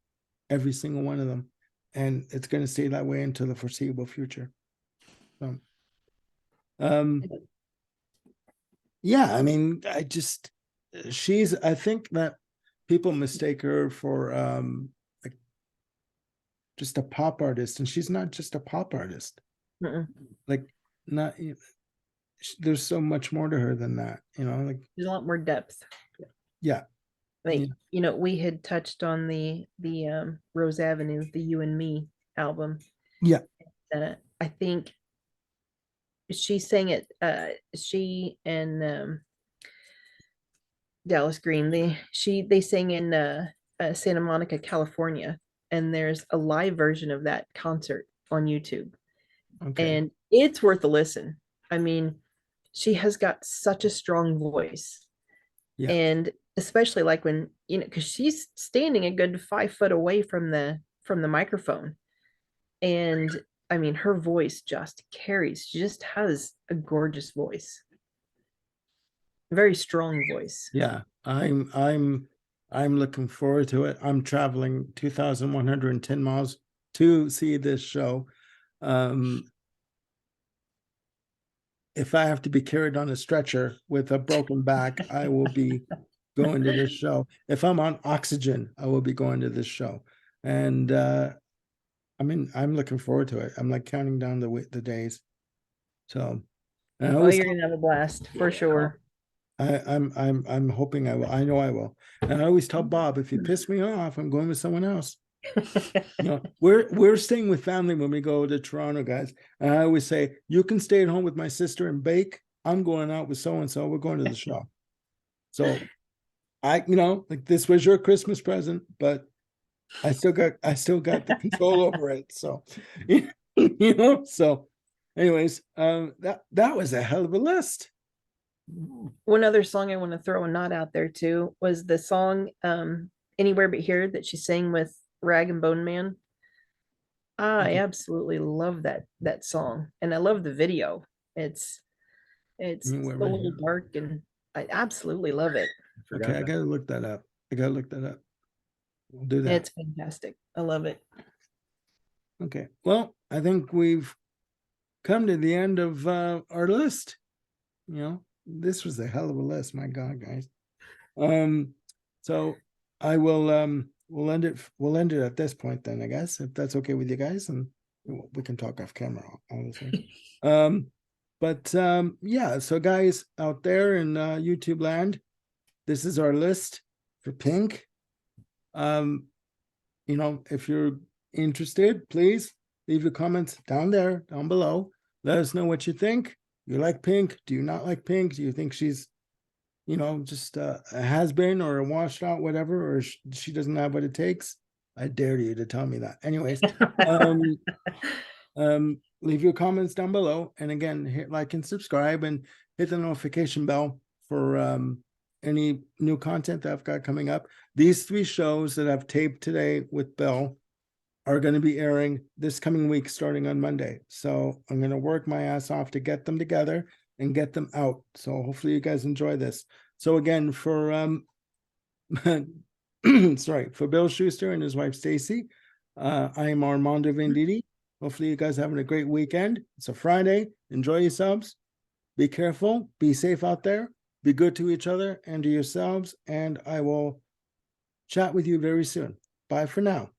every single one of them. And it's going to stay that way until the foreseeable future. So, yeah, I mean, I think that people mistake her for like just a pop artist, and she's not just a pop artist. Like, not, there's so much more to her than that, like There's a lot more depth. yeah. Like, we had touched on the Rose Avenue, the You and Me album. Yeah. I think she sang it, she and Dallas Green, they sang in Santa Monica, California, and there's a live version of that concert on YouTube. Okay. And it's worth a listen. I mean, she has got such a strong voice. Yeah. And especially like when, because she's standing a good 5 foot away from the microphone. And I mean, her voice just carries. She just has a gorgeous voice. Very strong voice. Yeah. I'm looking forward to it. I'm traveling 2,110 miles to see this show. If I have to be carried on a stretcher with a broken back, I will be going to this show. If I'm on oxygen, I will be going to this show. And I'm looking forward to it. I'm like counting down the days. So, and I Oh, always you're gonna have a blast for sure. I'm hoping I will. I know I will. And I always tell Bob, if you piss me off, I'm going with someone else. We're staying with family when we go to Toronto, guys. And I always say, you can stay at home with my sister and bake. I'm going out with so and so. We're going to the show. So like this was your Christmas present, but I still got the control over it. So so anyways, that was a hell of a list. One other song I want to throw a knot out there too was the song Anywhere But Here that she sang with Rag and Bone Man. I absolutely love that song, and I love the video. It's a little dark, and I absolutely love it. Okay, I gotta look that up. We'll do that. It's fantastic. I love it. Okay, well, I think we've come to the end of our list. This was a hell of a list. My God, guys. So I will we'll end it at this point then, I guess, if that's okay with you guys, and we can talk off camera, honestly. Yeah, so guys out there in YouTube land, this is our list for Pink. If you're interested, please leave your comments down below. Let us know what you think. You like Pink? Do you not like Pink? Do you think she's just a has-been or a washed out, whatever, or she doesn't have what it takes? I dare you to tell me that. Anyways, leave your comments down below, and again, hit like and subscribe, and hit the notification bell for any new content that I've got coming up. These 3 shows that I've taped today with Bill are going to be airing this coming week, starting on Monday. So I'm going to work my ass off to get them together and get them out. So hopefully you guys enjoy this. So again, for sorry, for Bill Schuster and his wife Stacy, I am Armando Venditti. Hopefully you guys are having a great weekend. It's a Friday. Enjoy yourselves. Be careful. Be safe out there. Be good to each other and to yourselves. And I will chat with you very soon. Bye for now.